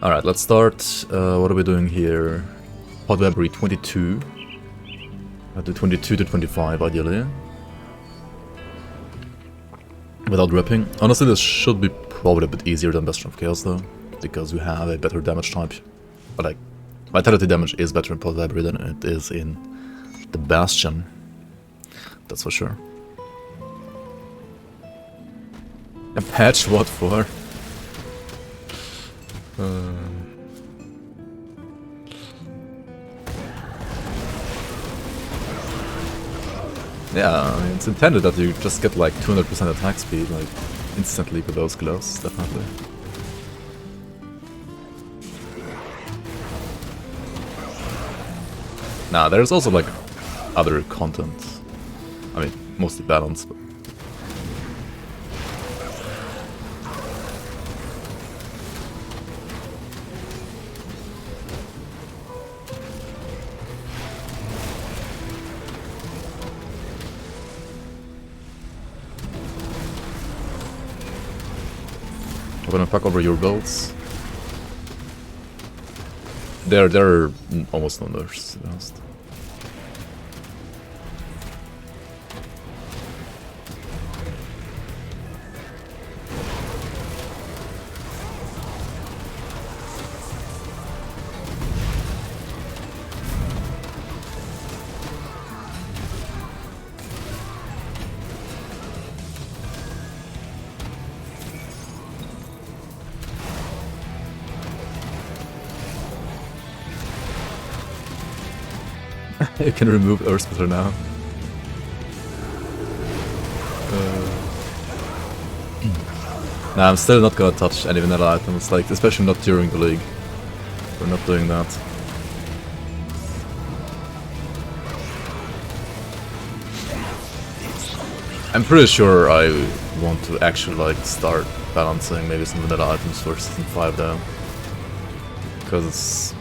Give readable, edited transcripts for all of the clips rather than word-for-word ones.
Alright, let's start. What are we doing here? Valbury 22. I'll do 22 to 25 ideally. Without ripping. Honestly, this should be probably a bit easier than Bastion of Chaos though, because we have a better damage type. But like, vitality damage is better in Valbury than it is in the Bastion. That's for sure. A patch? What for? Yeah, I mean, it's intended that you just get like 200% attack speed, like, instantly with those gloves, definitely. Nah, there's also like other content. I mean, mostly balanced, but... I'm gonna fuck over your builds. They're almost no nerfs, to be honest. You can remove Earthsplitter now. Nah, I'm still not gonna touch any vanilla items, like, especially not during the league. We're not doing that. I'm pretty sure I want to actually, like, start balancing maybe some vanilla items for Season 5 though. Because...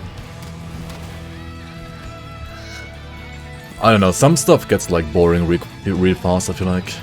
I don't know, some stuff gets like boring real fast, I feel like.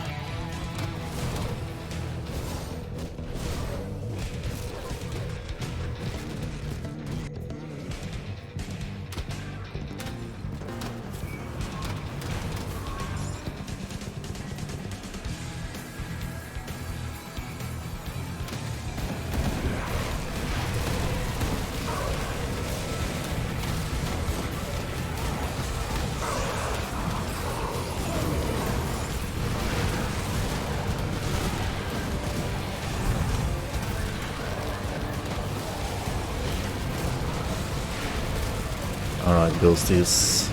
Alright, ghosties.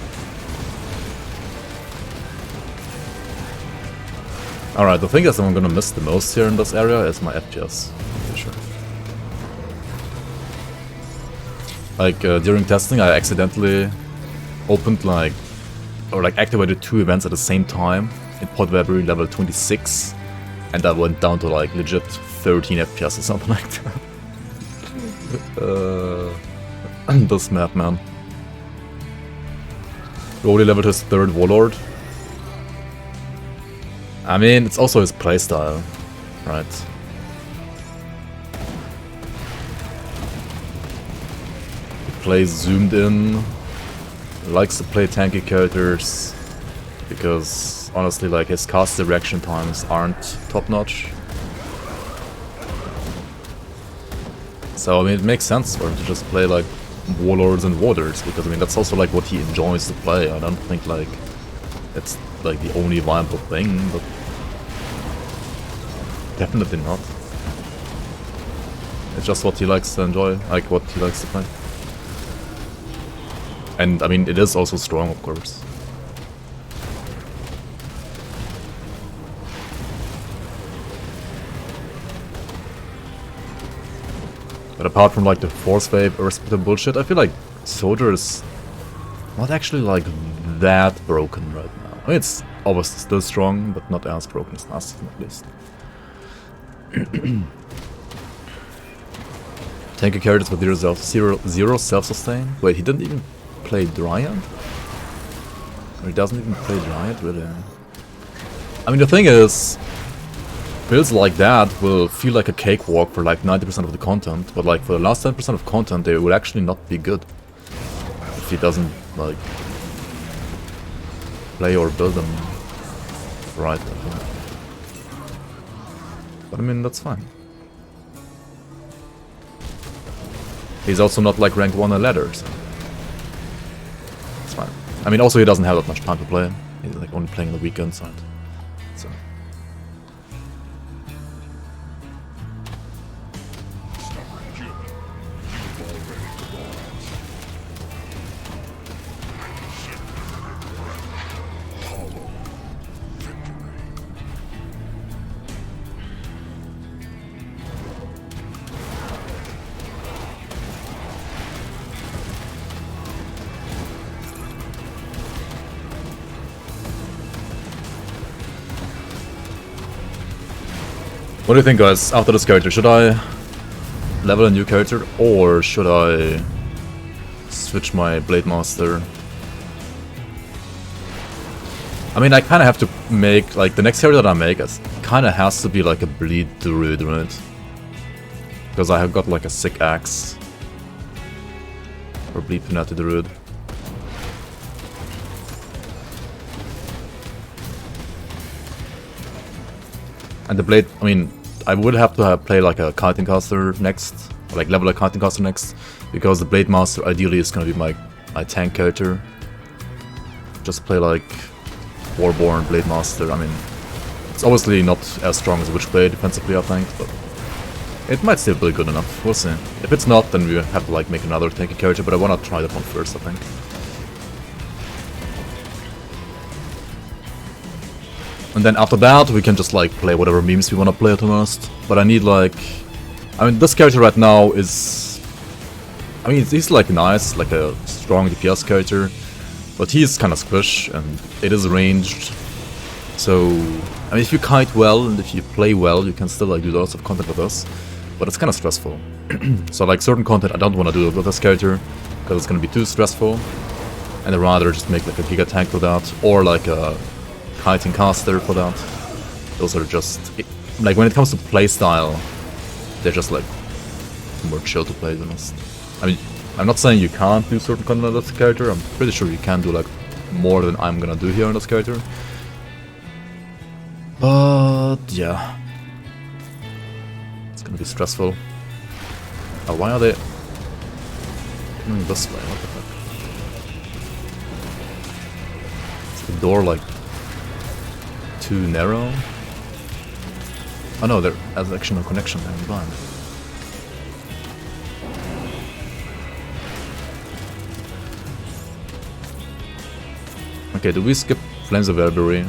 Alright, the thing is that I'm gonna miss the most here in this area is my FPS, for sure. Like, during testing I accidentally opened like, or like activated 2 events at the same time in Valbury level 26, and I went down to like legit 13 FPS or something like that. This map, man. Rolly leveled his 3rd Warlord. I mean, it's also his playstyle, right? He plays zoomed in, likes to play tanky characters, because honestly, like, his cast reaction times aren't top notch. So, I mean, it makes sense for him to just play, like, Warlords and Warders, because I mean that's also like what he enjoys to play. I don't think like it's like the only viable thing, but definitely not. It's just what he likes to enjoy, like what he likes to play. And I mean it is also strong, of course. But apart from like the Force Wave Earthsplitter bullshit, I feel like Soldier is not actually like that broken right now. I mean, it's obviously still strong, but not as broken as last season at least. Tanky characters with zero self-sustain. Wait, he didn't even play Dryad? Or he doesn't even play Dryad, really? I mean, the thing is, builds like that will feel like a cakewalk for like 90% of the content, but like for the last 10% of content they will actually not be good. If he doesn't like play or build them right, I think. But I mean, that's fine. He's also not like ranked 1 on ladders. It's fine. I mean, also he doesn't have that much time to play. He's like only playing the weekend side. So. What do you think, guys, after this character? Should I level a new character, or should I switch my Blade Master? I mean, I kind of have to make, like, the next character that I make kind of has to be like a Bleed Druid, right? Because I have got like a sick axe. Or Bleed Pinati Druid. And the Blade, I mean, I would have to play like a Kiting Caster next, or like level a Kiting Caster next, because the Blade Master ideally is gonna be my tank character. Just play like Warborn Blade Master. I mean, it's obviously not as strong as Witchblade defensively, I think, but it might still be good enough. We'll see. If it's not, then we have to like make another tanky character, but I wanna try that one first, I think. And then after that, we can just like play whatever memes we want to play, to be honest. But I need like... I mean, this character right now is... I mean, he's like nice, like a strong DPS character. But he's kind of squish, and it is ranged. So... I mean, if you kite well, and if you play well, you can still like do lots of content with this. But it's kind of stressful. So like certain content I don't want to do with this character, because it's going to be too stressful. And I'd rather just make like a Giga Tank for that, or like a Kiting Caster for that. Those are just... like, when it comes to playstyle, they're just like more chill to play, to be honest. I mean, I'm not saying you can't do certain content on this character, I'm pretty sure you can do like more than I'm gonna do here on this character. But yeah. It's gonna be stressful. Oh, why are they coming this way? What the fuck? Is the door like too narrow? Oh no, there has actually no connection there, I'm blind. Okay, do we skip Flames of Valbury?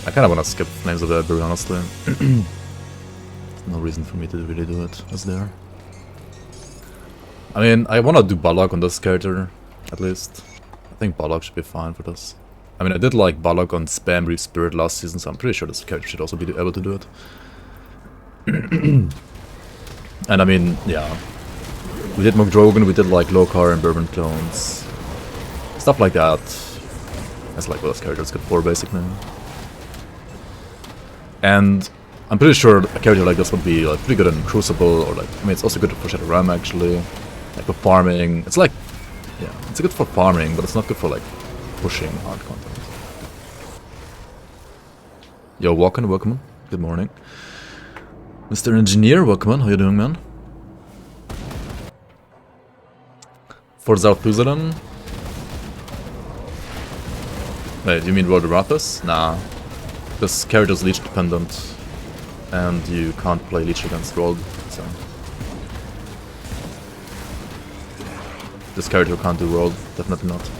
I kinda wanna skip Flames of Valbury, honestly. No reason for me to really do it, is there? I mean, I wanna do Balog on this character, at least. I think Balog should be fine for this. I mean, I did like Balog on Spam Reef Spirit last season, so I'm pretty sure this character should also be able to do it. And I mean, yeah. We did Mokdrogan, we did like Lokar and Bourbon clones. Stuff like that. That's like what this character is good for, basically. And I'm pretty sure a character like this would be like pretty good in Crucible, or like, I mean, it's also good for Shadow Ram actually. Like for farming. It's like, yeah, it's good for farming, but it's not good for like pushing hard content. Yo, Walken, welcome. Good morning. Mr. Engineer, welcome. How you doing, man? For Zarthuzalan? Wait, you mean World of Rathas? Nah. This character is leech dependent, and you can't play leech against Rold, so... This character can't do Rold, definitely not.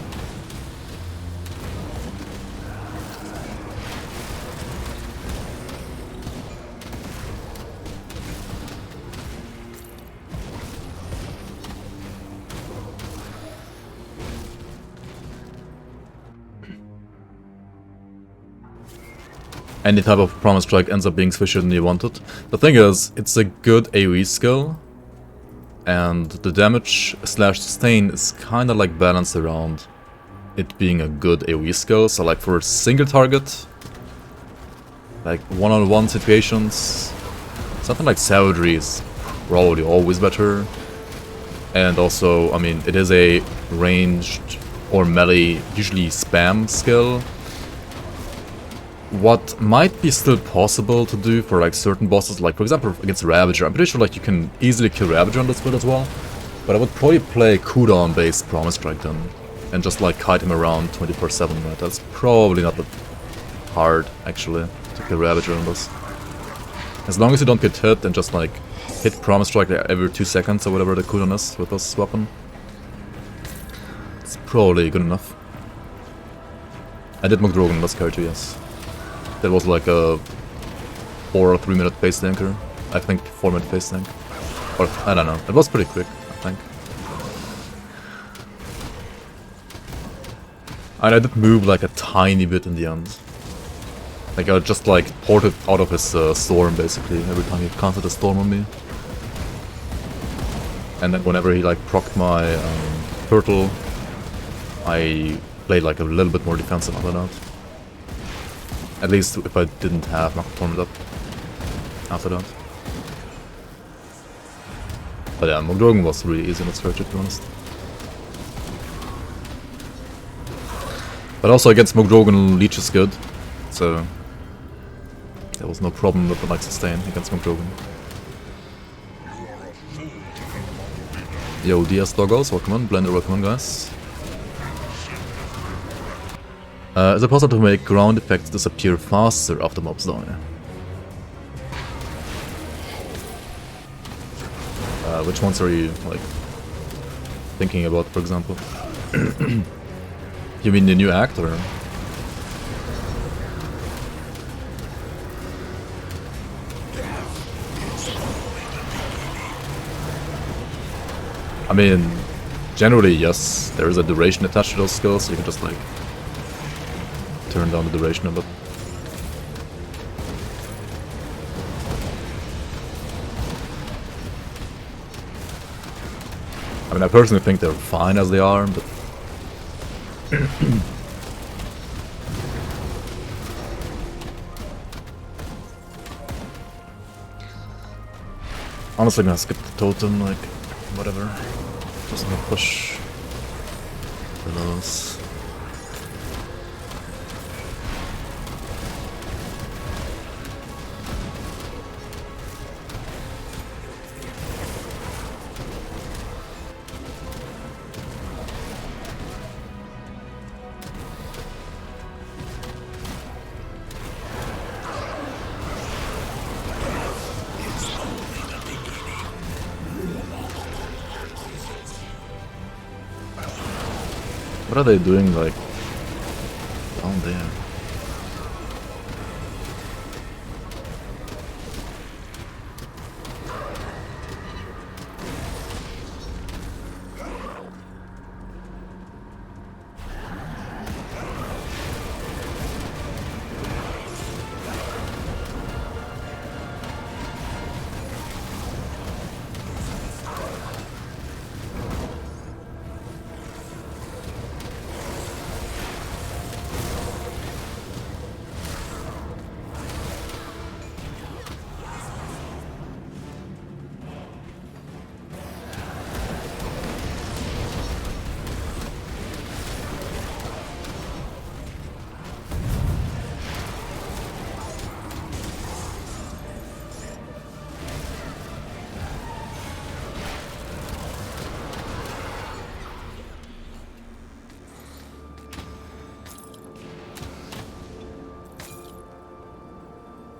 Any type of Promise Strike ends up being swishier than you wanted. The thing is, it's a good AoE skill, and the damage slash sustain is kinda like balanced around it being a good AoE skill. So like for a single target, like one-on-one situations, something like savagery is probably always better. And also, I mean, it is a ranged or melee, usually spam skill. What might be still possible to do for like certain bosses, like for example against Ravager, I'm pretty sure like you can easily kill Ravager on this build as well. But I would probably play cooldown based Promise Strike then, and just like kite him around 24/7, right? That's probably not that hard actually to kill Ravager on this. As long as you don't get hit and just like hit Promise Strike like, every 2 seconds or whatever the cooldown is with this weapon, it's probably good enough. I did McDrogan in this character, yes. That was like a 4 or 3 minute base tanker. I think 4 minute base tank. Or, I don't know. It was pretty quick, I think. And I did move like a tiny bit in the end. Like I just like ported out of his storm basically every time he countered a storm on me. And then whenever he like procced my turtle, I played like a little bit more defensive after that. At least if I didn't have Makatomed up after that. But yeah, Mogdrogen was really easy in its character, to be honest. But also against Mogdrogen, Leech is good, so there was no problem with the like sustain against Mogdrogen. Yo, DS Doggos, welcome on, Blender, welcome on, guys. Is it possible to make ground effects disappear faster after mobs die? Which ones are you, like, thinking about, for example? You mean the new act, or...? I mean, generally, yes, there is a duration attached to those skills, so you can just, like, turn down the duration a bit. I mean, I personally think they're fine as they are, but... Honestly, I'm gonna skip the totem, like, whatever. Just gonna push for those. What are they doing, like, down there?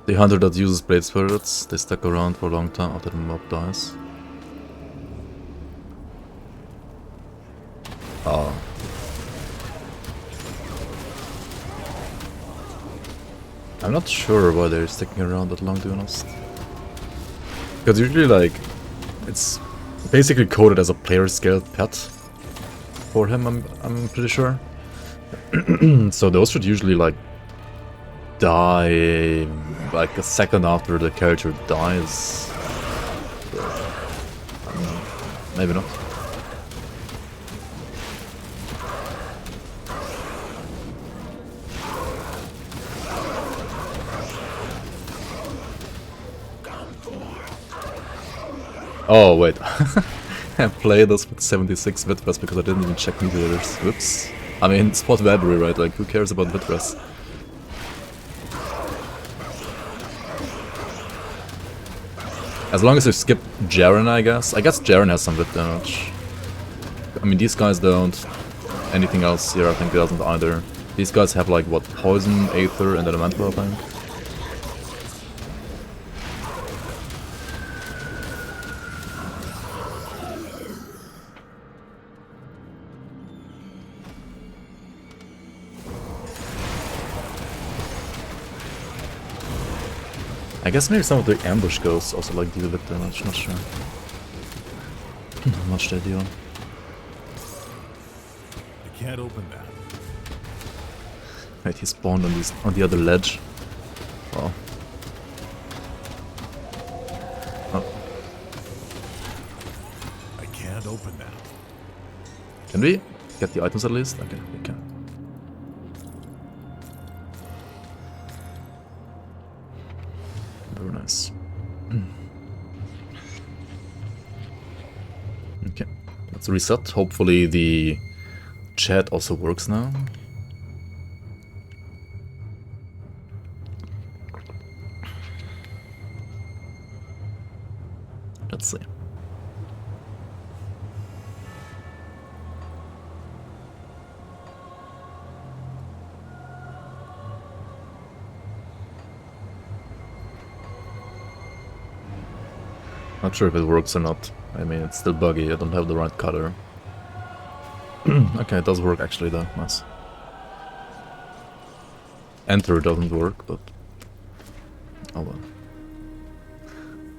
The hunter that uses blade spirits, they stuck around for a long time after the mob dies. Oh. I'm not sure why they're sticking around that long, to be honest. Because usually, like, it's basically coded as a player-scaled pet for him, I'm pretty sure. So those should usually, like, die like a second after the character dies. I don't know. Maybe not. Oh, wait. I played this with 76 Vitras because I didn't even check mediators. Whoops. I mean, spot Valbury, right? Like, who cares about Vitras? As long as you skip Jaren, I guess. I guess Jaren has some Vit damage. I mean, these guys don't. Anything else here, I think, doesn't either. These guys have, like, what? Poison, Aether, and Elemental, I think. I guess maybe some of the ambush ghosts also like deal with damage, not sure. How much they deal. I can't open that. Wait, he spawned on the other ledge. Wow. Oh. I can't open that. Can we get the items at least? Okay, we can. Very nice. Okay, let's reset. Hopefully the chat also works now. Let's see. Not sure if it works or not. I mean, it's still buggy. I don't have the right color. Okay, it does work actually though. Nice. Enter doesn't work, but oh well.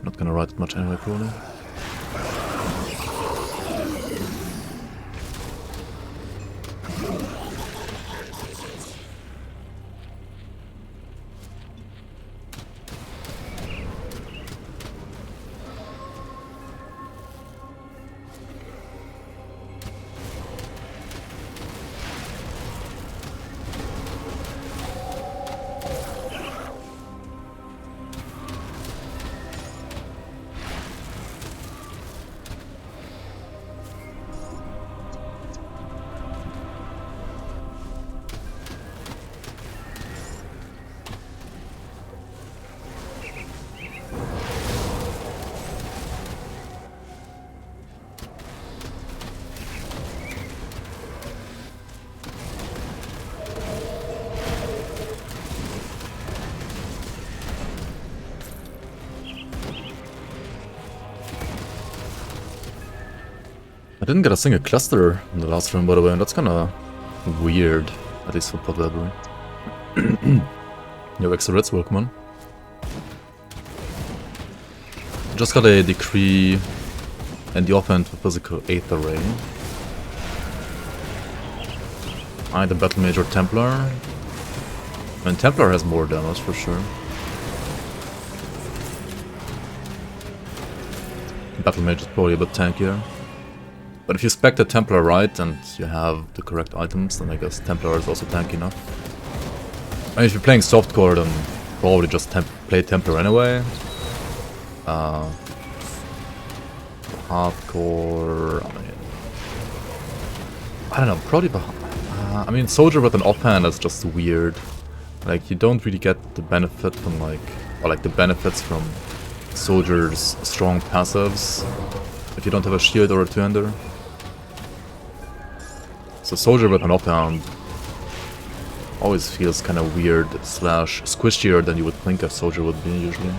Not gonna write it much anyway, probably. I didn't get a single cluster in the last room, by the way, and that's kinda weird, at least for Pot Valbury. Yo, extra reds, welcome on. Just got a decree and the offhand for physical Aether Ray. Either Battle Mage or Templar. I mean, Templar has more damage for sure. Battle Mage is probably a bit tankier. But if you spec the Templar right and you have the correct items, then I guess Templar is also tanky enough. I mean, if you're playing softcore, then probably just play Templar anyway. Hardcore, I don't know, probably I mean, Soldier with an offhand is just weird. Like, you don't really get the benefit from the benefits from Soldier's strong passives if you don't have a shield or a two-hander. So Soldier with an offhand always feels kind of weird / squishier than you would think a Soldier would be usually.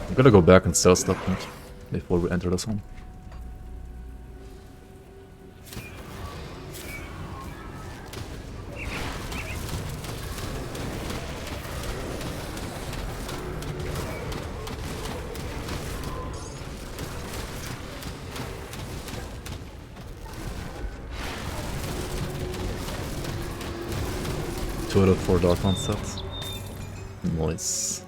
I'm gonna go back and sell stuff before we enter this one. Toilet for Dark One set. Nice.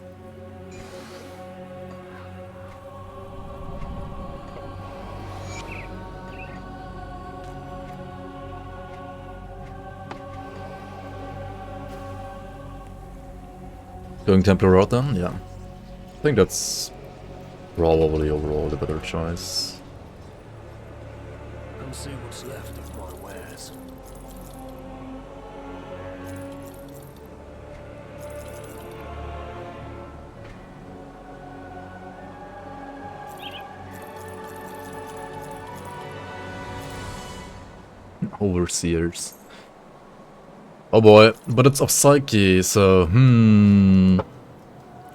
Going Templar route then? Yeah. I think that's probably overall the better choice. Come see what's left of my wares. Overseers. Oh boy, but it's of Psyche, so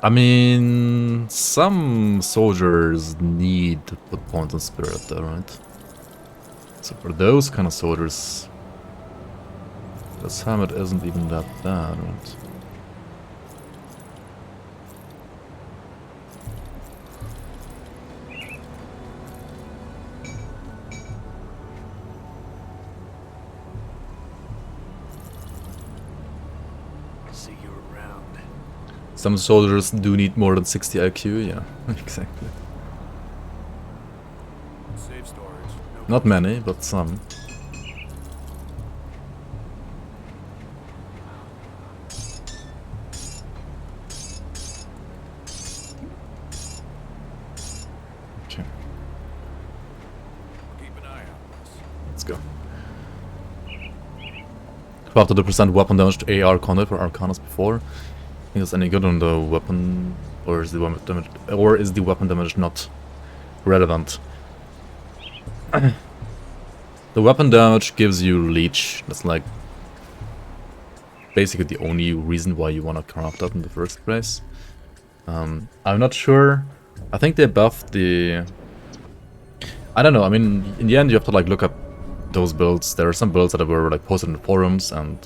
I mean, some soldiers need to put points on Spirit though, right? So for those kind of soldiers, this helmet isn't even that bad, right? See you around. Some soldiers do need more than 60 IQ, yeah, exactly. Safe storage. No Not many, but some. Okay, keep an eye out. let's go. 12% weapon damage to AR conduit for Arcanus before. Think it's any good on the weapon, or is the weapon damage not relevant? The weapon damage gives you leech. That's like basically the only reason why you want to craft that in the first place. I'm not sure. I think they buffed the. I don't know. I mean, in the end, you have to like look up those builds. There are some builds that were like posted in the forums and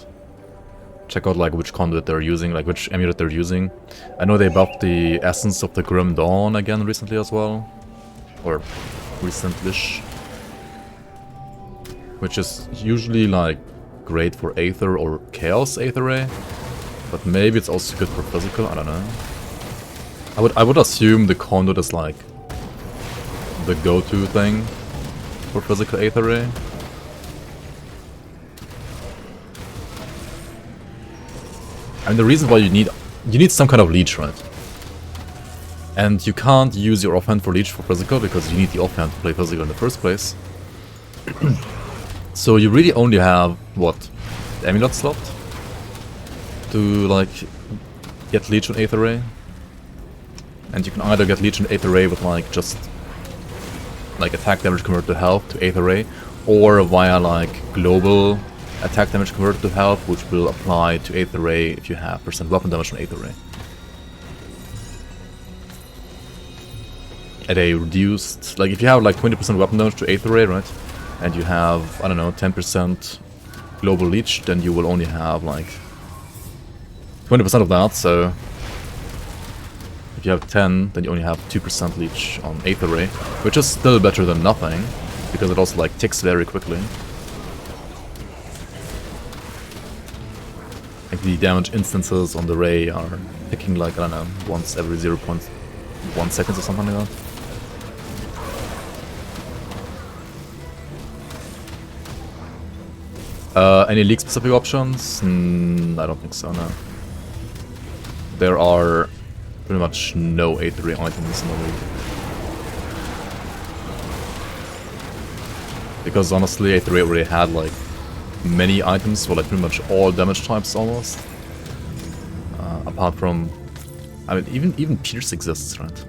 check out like which conduit they're using, like which amulet they're using. I know they buffed the essence of the Grim Dawn again recently as well, or recent-ish, which is usually like great for Aether or Chaos Aether Ray, but maybe it's also good for physical. I don't know. I would assume the conduit is like the go-to thing for physical Aether Ray. And the reason why you need some kind of leech, right? And you can't use your offhand for leech for physical because you need the offhand to play physical in the first place. So you really only have what, the amulet slot to like get leech on Aether Ray, and you can either get leech on Aether Ray with like just like attack damage converted to health to Aether Ray, or via like global attack damage converted to health, which will apply to Aether Ray if you have % weapon damage on Aether Ray. At a reduced, like if you have like 20% weapon damage to Aether Ray, right? And you have, I don't know, 10% global leech, then you will only have like 20% of that, so if you have 10, then you only have 2% leech on Aether Ray, which is still better than nothing, because it also like ticks very quickly. Like the damage instances on the ray are ticking like, I don't know, once every 0.1 seconds or something like that. Any league specific options? I don't think so, no. There are pretty much no Aether Ray items in the league. Because honestly, Aether Ray already had like many items for like pretty much all damage types almost. Apart from, I mean, even Pierce exists, right?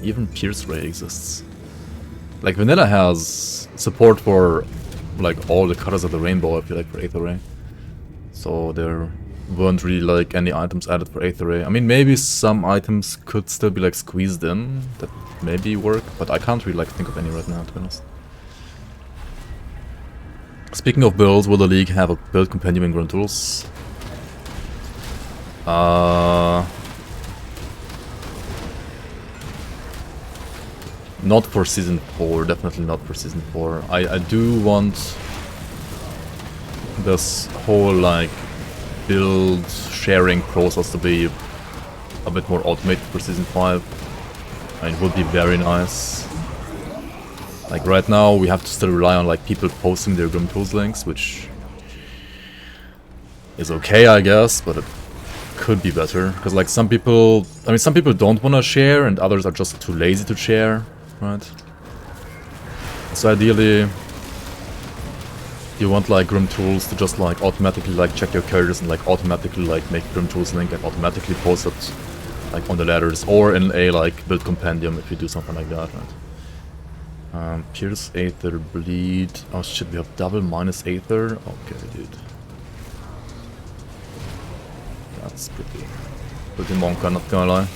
Even Pierce Ray exists. Like Vanilla has support for like all the colors of the rainbow, I feel like, for Aether Ray. So there weren't really like any items added for Aether Ray. I mean, maybe some items could still be like squeezed in that maybe work, but I can't really like think of any right now, to be honest. Speaking of builds, will the league have a build compendium in grimtools? Not for Season 4, definitely not for Season 4. I do want this whole, like, build sharing process to be a bit more automated for Season 5. I mean, it would be very nice. Like right now, we have to still rely on like people posting their grimtools links, which is okay, I guess, but it could be better. Because like some people don't want to share, and others are just too lazy to share, right? So ideally, you want like grimtools to just like automatically like check your characters and like automatically like make grimtools link and automatically post it like on the ladders or in a like build compendium if you do something like that, right? Pierce, Aether, Bleed. Oh shit, we have double minus Aether. Okay, dude. That's pretty monka, not gonna lie.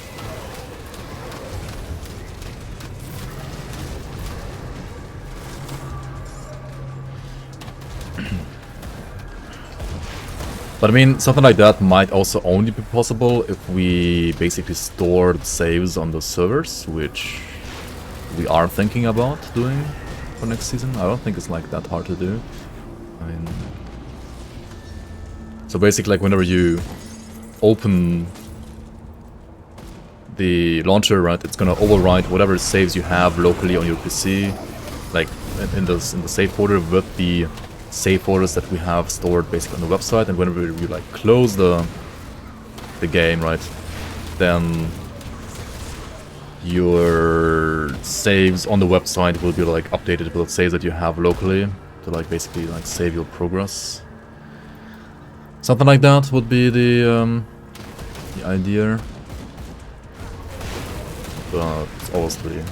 But I mean, something like that might also only be possible if we basically stored saves on the servers, which we are thinking about doing for next season. I don't think it's like that hard to do. I mean, so basically, like whenever you open the launcher, right, it's gonna overwrite whatever saves you have locally on your PC, like in the save folder with the save folders that we have stored basically on the website. And whenever you like close the game, right, then your saves on the website will be like updated with saves that you have locally to like basically like save your progress. Something like that would be the idea. But obviously,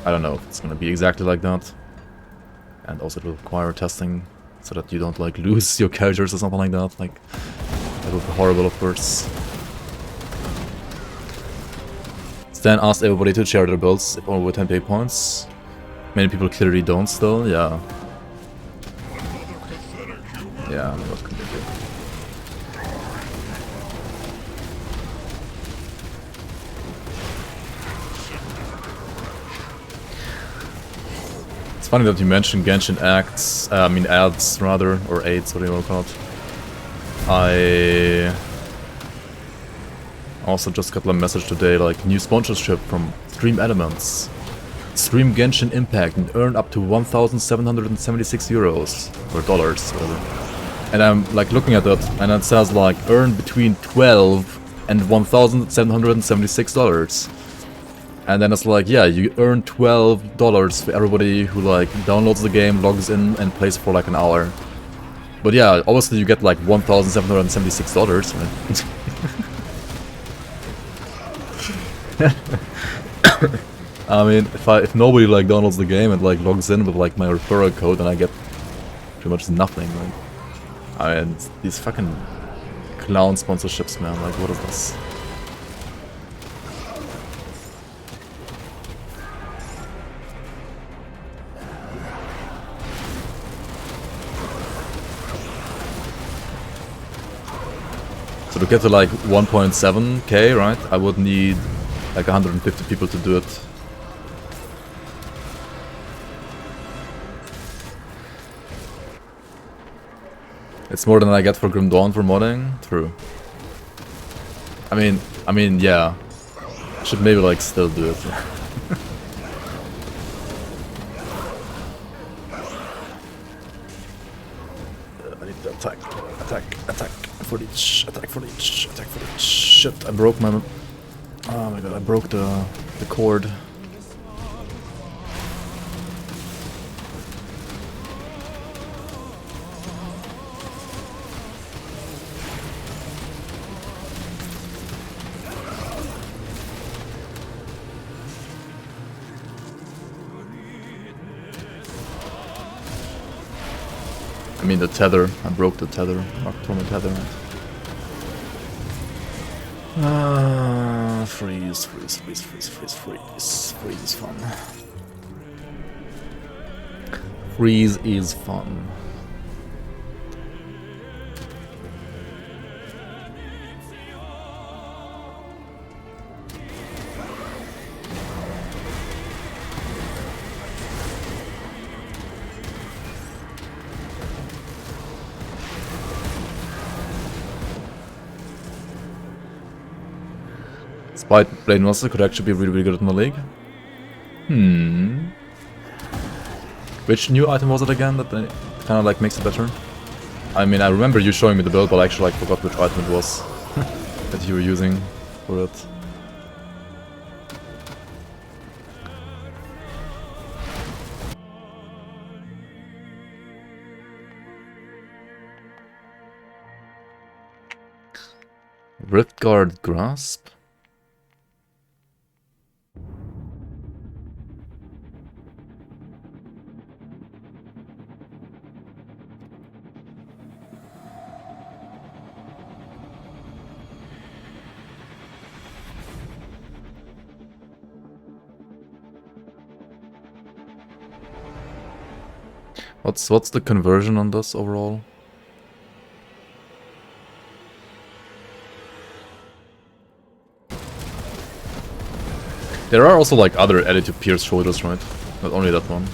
I don't know if it's gonna be exactly like that. And also it will require testing so that you don't like lose your characters or something like that. Like, that would be horrible, of course. Stan asked everybody to share their builds if over 10 pay points. Many people clearly don't still, yeah. Yeah, what can they do? It's funny that you mentioned Genshin ads rather, or aids, what do you want to call it. I also just got a message today, like, new sponsorship from Stream Elements. Stream Genshin Impact and earn up to 1,776 euros, or dollars, whatever. And I'm like looking at that, and it says like, earn between 12 and 1,776 dollars. And then it's like, yeah, you earn $12 for everybody who like downloads the game, logs in, and plays for like an hour. But yeah, obviously you get like $1,776, right? I mean, if nobody like downloads the game and like logs in with like my referral code, then I get pretty much nothing. Like, I mean, these fucking clown sponsorships, man. Like, what is this? So to get to like 1.7k, right, I would need like 150 people to do it. It's more than I get for Grim Dawn for modding? True. I mean, yeah. I should maybe like still do it. I need to attack for each, attack for each. Shit, I broke my... Oh my god, I broke the cord. I mean the tether, I broke the tether, knocked from the tether. Freeze is fun. Freeze is fun. White Blade Master could actually be really, really good at my league. Which new item was it again that kind of like makes it better? I mean, I remember you showing me the build, but I actually like forgot which item it was that you were using for it. Riftguard Grasp? What's the conversion on this overall? There are also like other edit to pierce shoulders, right? Not only that one.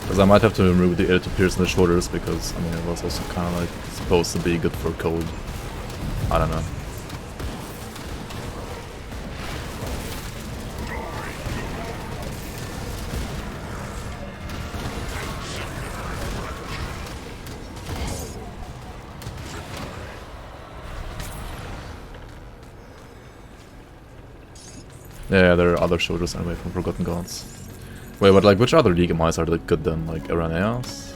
Because I might have to remove the edit to pierce in the shoulders because I mean it was also kind of like supposed to be good for cold. I don't know. Yeah, there are other shoulders anyway from Forgotten Gods. Wait, but like which other League MIs are like good then? Like Araneas?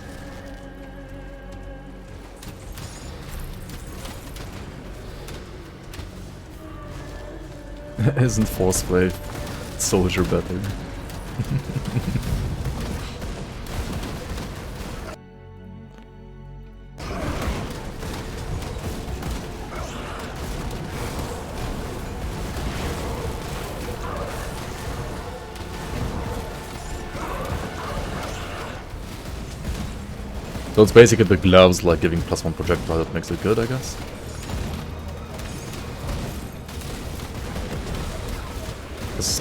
Isn't Force Wave Soldier better? So it's basically the gloves like giving +1 projectile that makes it good, I guess.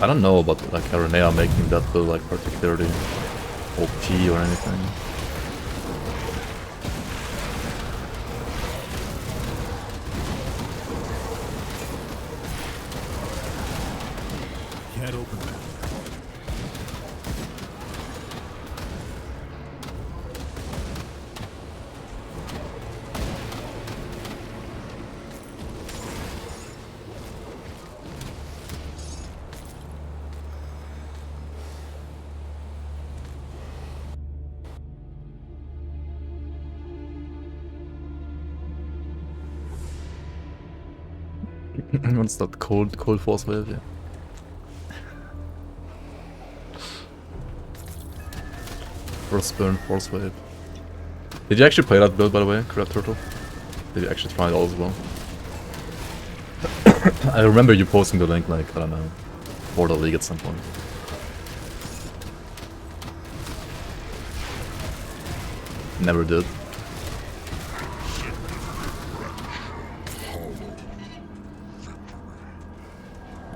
I don't know about like Aranea making that build like particularly OP or anything. Can't open that. What's that? Cold Force Wave, yeah. Frostburn Force Wave. Did you actually play that build, by the way, Crab Turtle? Did you actually try it all as well? I remember you posting the link, like, I don't know, for the league at some point. Never did.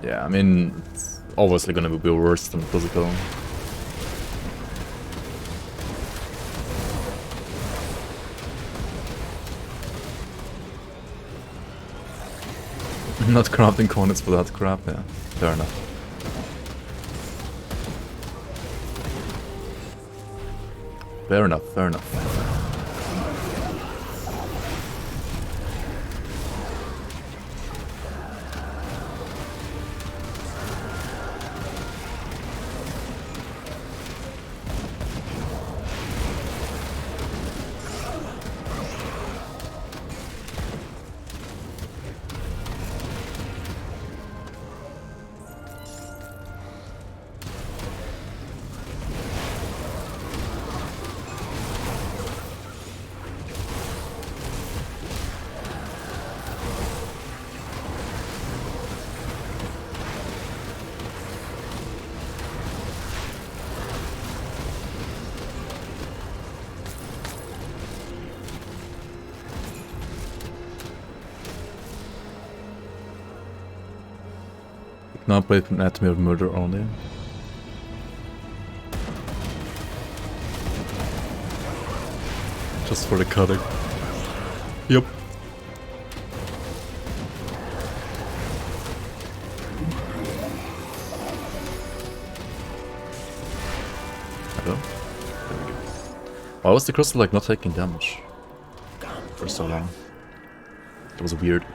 Yeah, I mean, it's obviously gonna be worse than physical. Not crafting coordinates for that crap, yeah. Fair enough. Fair enough, fair enough. Now play Anatomy of Murder only. Just for the cutting. Yep. Hello? There we go. Why was the crystal like not taking damage for so long? That was weird.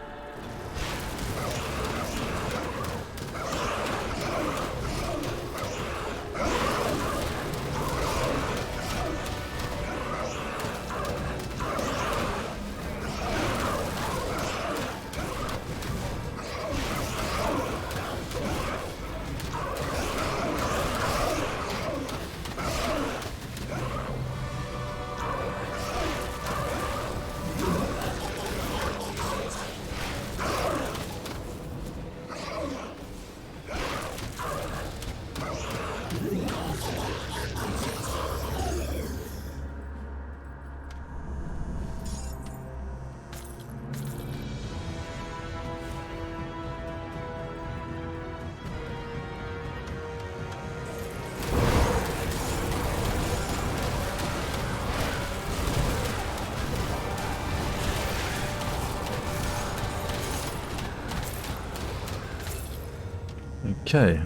Okay.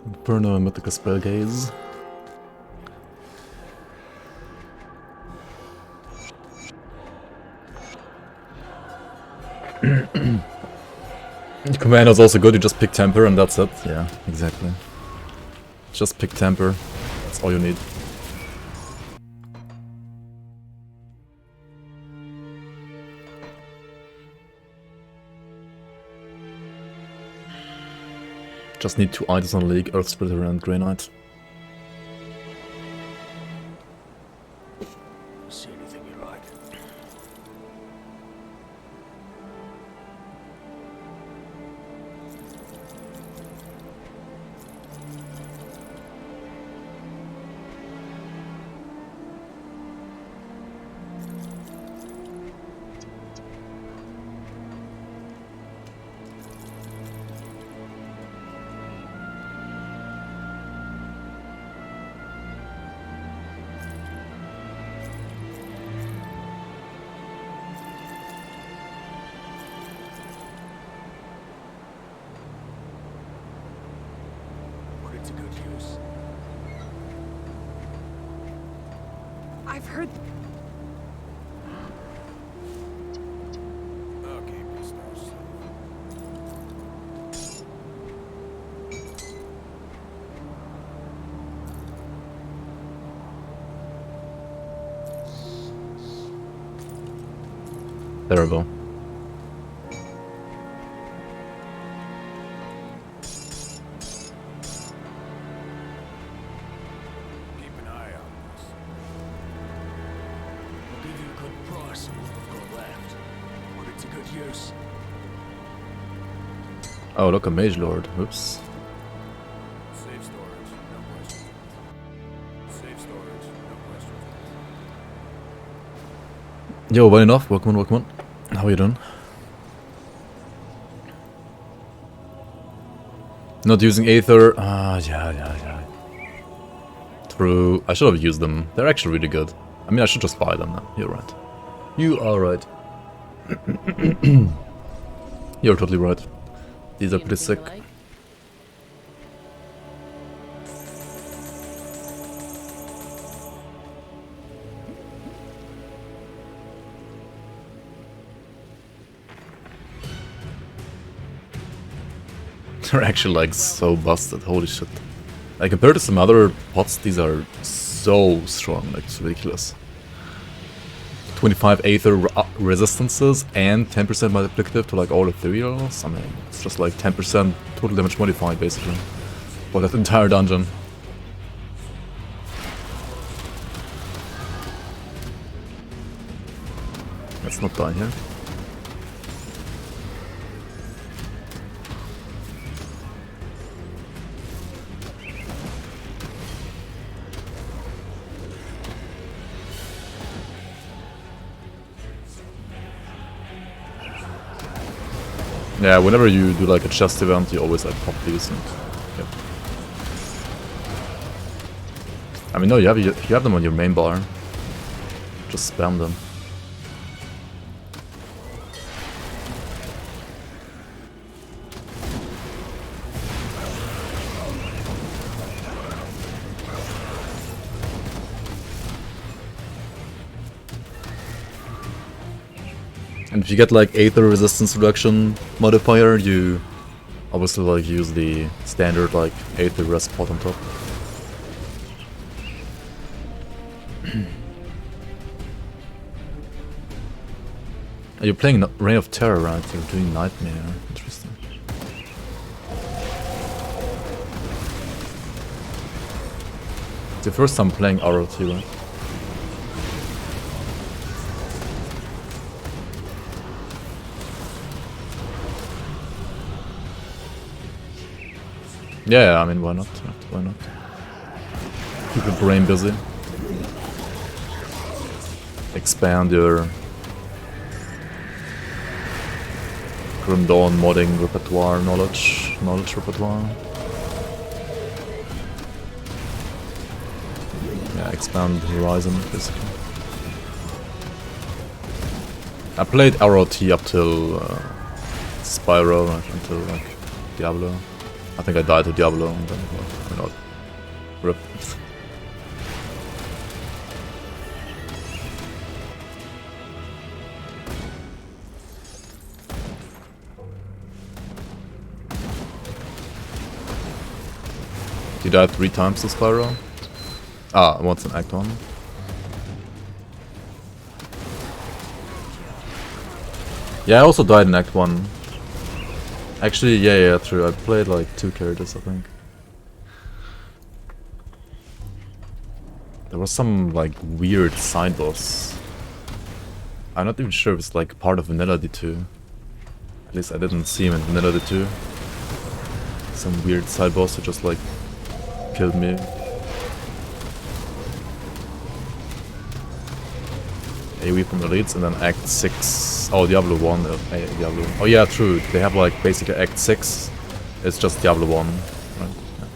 Inferno and Mythical Spell Gaze. Command is also good, you just pick Temper and that's it. Yeah, exactly. Just pick Temper, that's all you need. Just need 2 items on the League, Earth Splitter and Grey Knight. See anything you like? To good use. I've heard. Okay, business. Terrible. Oh, look, a Mage Lord. Oops. Save storage, no questions. Save storage, no questions. Yo, well enough. Welcome on. How are you doing? Not using Aether. Yeah. True. I should have used them. They're actually really good. I mean, I should just buy them now. You're right. You are right. You're totally right. These are pretty sick. They're actually like so busted, holy shit. Like compared to some other pots, these are so strong, like it's ridiculous. 25 Aether resistances and 10% multiplicative to like all ethereals. I mean, it's just like 10% total damage modified basically for that entire dungeon. Let's not die here. Yeah, whenever you do like a chest event, you always like pop these and yep. I mean, no, you have them on your main bar. Just spam them. And if you get like Aether resistance reduction modifier, you obviously like use the standard like Aether rest pot on top. You're playing Reign of Terror, right? You're doing Nightmare. Interesting. It's your first time playing ROT, right? Yeah, I mean, why not? Why not? Keep your brain busy. Expand your Grim Dawn modding repertoire, knowledge repertoire. Yeah, expand the horizon, basically. I played ROT up till Spyro, right, until like Diablo. I think I died to Diablo and then why not? RIP. You died 3 times to Spyro? Ah, once in Act 1. Yeah, I also died in Act 1. Actually, yeah, true. I played like 2 characters, I think. There was some like weird side boss. I'm not even sure if it's like part of Vanilla D2. At least I didn't see him in Vanilla D2. Some weird side boss who just like killed me. AoE from the leads and then Act 6. Oh, Diablo 1. Diablo. Oh yeah, true. They have like basically Act 6. It's just Diablo 1. Right? Yeah.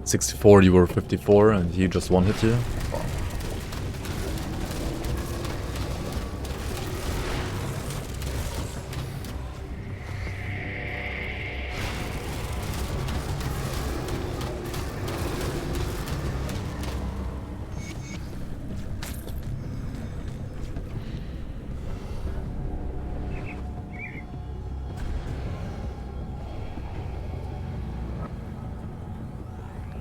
$64, you were 54, and he just one hit you. Wow.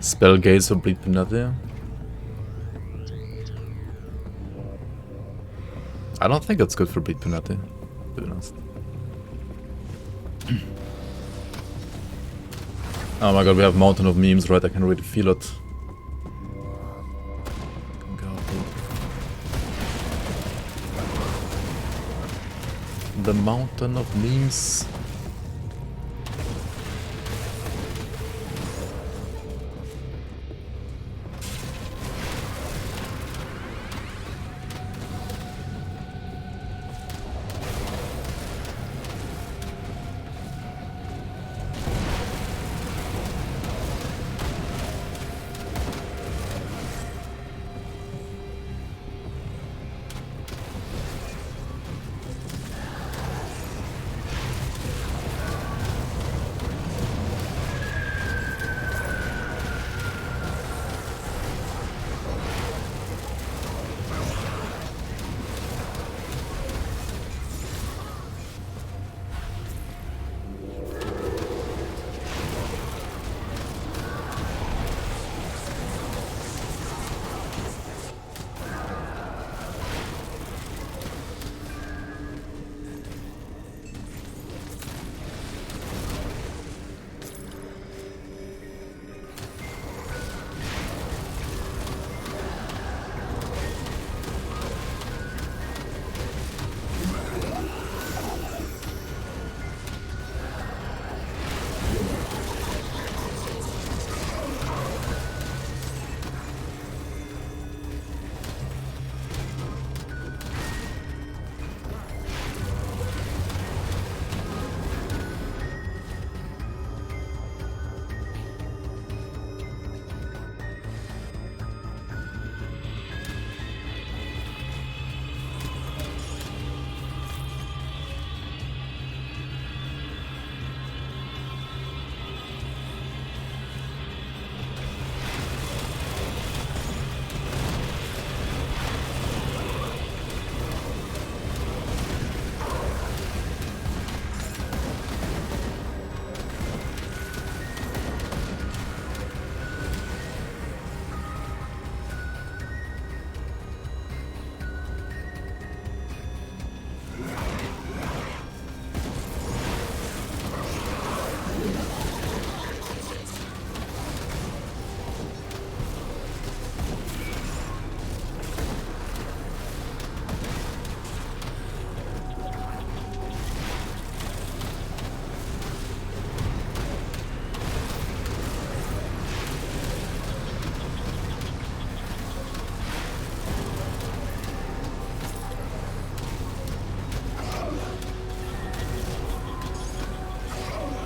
Spell Gaze or Bleed Penalty? I don't think it's good for Bleed Penalty, to be honest. Oh my god, we have Mountain of Memes, right? I can really feel it. The Mountain of Memes.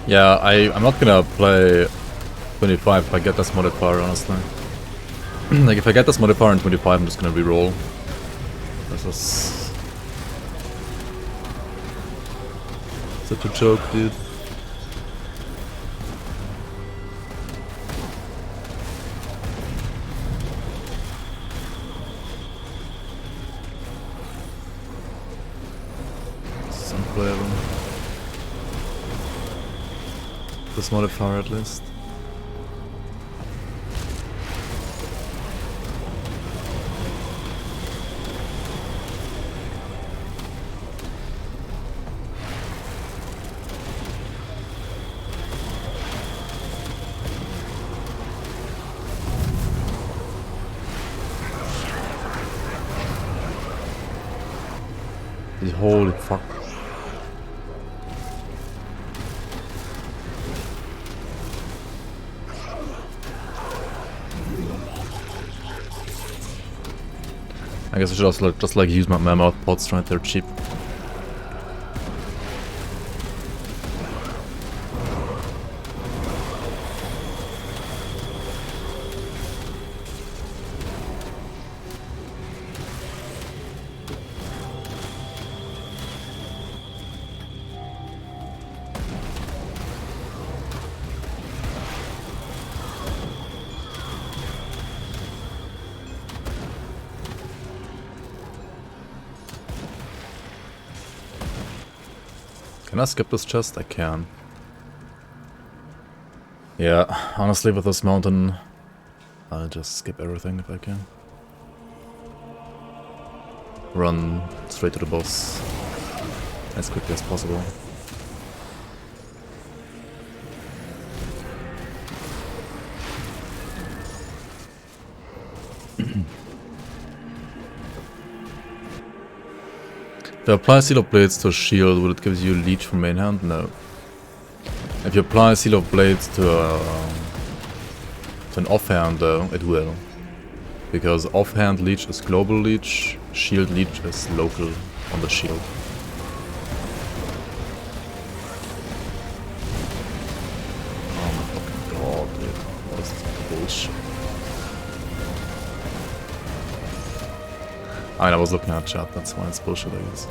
Yeah, I'm not gonna play 25 if I get this modifier, honestly. Like, if I get this modifier in 25, I'm just gonna reroll. This is such a joke, dude. It's unplayable. This modifier at least. Holy fuck. I guess I should also just like use my mouth pods right there cheap. Can I skip this chest? I can. Yeah, honestly with this mountain, I'll just skip everything if I can. Run straight to the boss as quickly as possible. If you apply Seal of Blades to a shield, will it give you leech from main hand? No. If you apply Seal of Blades to an offhand though, it will. Because offhand leech is global leech, shield leech is local on the shield. Oh my fucking god, dude. What is this bullshit? I mean, I was looking at chat, that's why it's bullshit, I guess.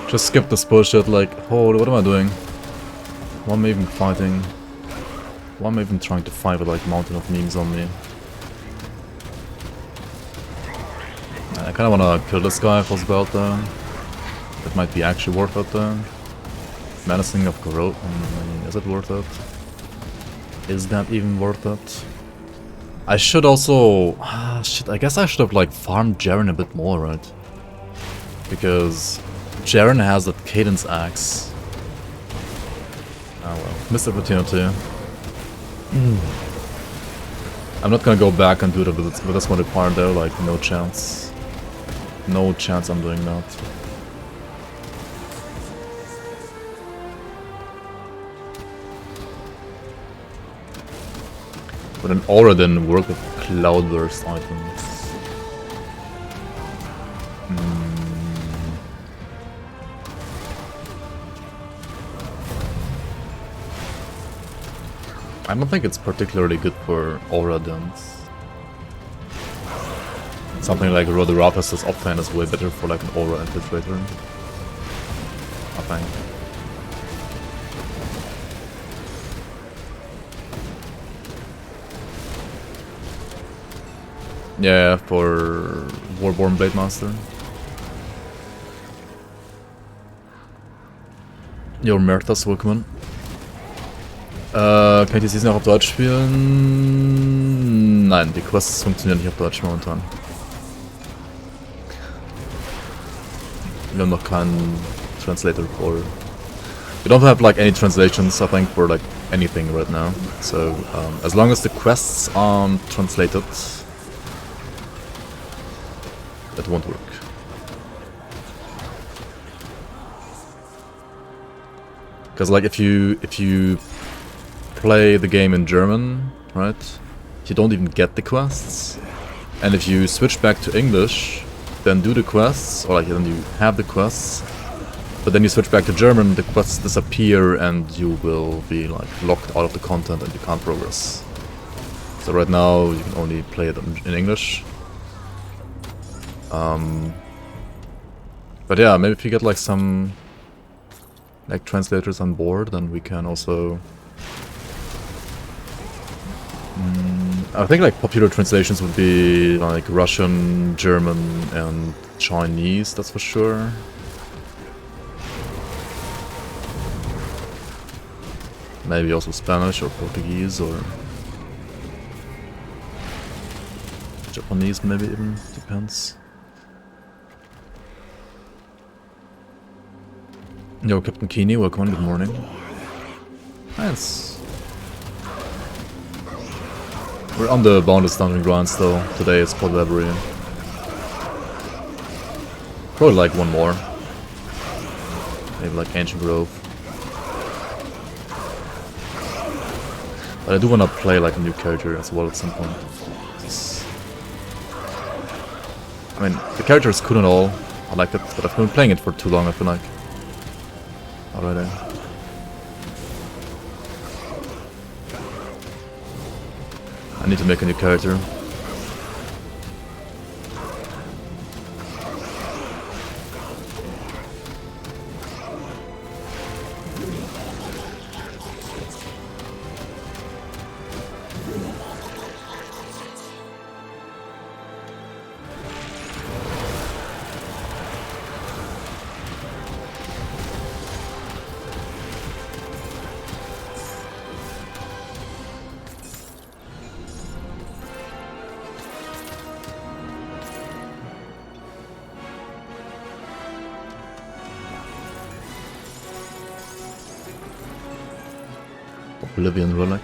Just skip this bullshit, like, holy, what am I doing? Why am I even fighting? Why am I even trying to fight with like mountain of memes on me? I kinda wanna kill this guy for his belt though. That might be actually worth it though. Menacing of Corrode, I mean, is it worth it? Is that even worth it? I should also... shit, I guess I should have like farmed Jaren a bit more, right? Because Jaren has that cadence axe. Oh well, missed opportunity. I'm not gonna go back and do it with this modifier though, like no chance. No chance I'm doing that. But an aura didn't work with cloudburst items. I don't think it's particularly good for aura dens. Something like Rodorapus' Optane is way better for like an aura infiltrator, I think. Yeah, for Warborn Blade Master. Your Merthas willkommen. Kann ich die Season auch auf Deutsch spielen? Nein, die Quests funktionieren nicht auf Deutsch momentan. Wir haben noch keinen Translator for... We don't have like any translations, I think, for like anything right now. So, as long as the quests aren't translated, that won't work. Because like if you play the game in German, right, you don't even get the quests. And if you switch back to English, then do the quests, or like then you have the quests, but then you switch back to German, the quests disappear and you will be like locked out of the content and you can't progress. So right now you can only play it in English. But yeah, maybe if you get like some like translators on board, then we can also... I think like popular translations would be like Russian, German and Chinese, that's for sure. Maybe also Spanish or Portuguese or Japanese maybe even, depends. Yo, Captain Keeney, welcome on, good morning. Nice. We're on the Boundless dungeon grind still. Today it's Valbury. Probably like one more. Maybe like Ancient Grove. But I do want to play like a new character as well at some point. I mean, the character is cool and all. I like it, but I've been playing it for too long, I feel like. Already. I need to make a new character. Oblivion Relic.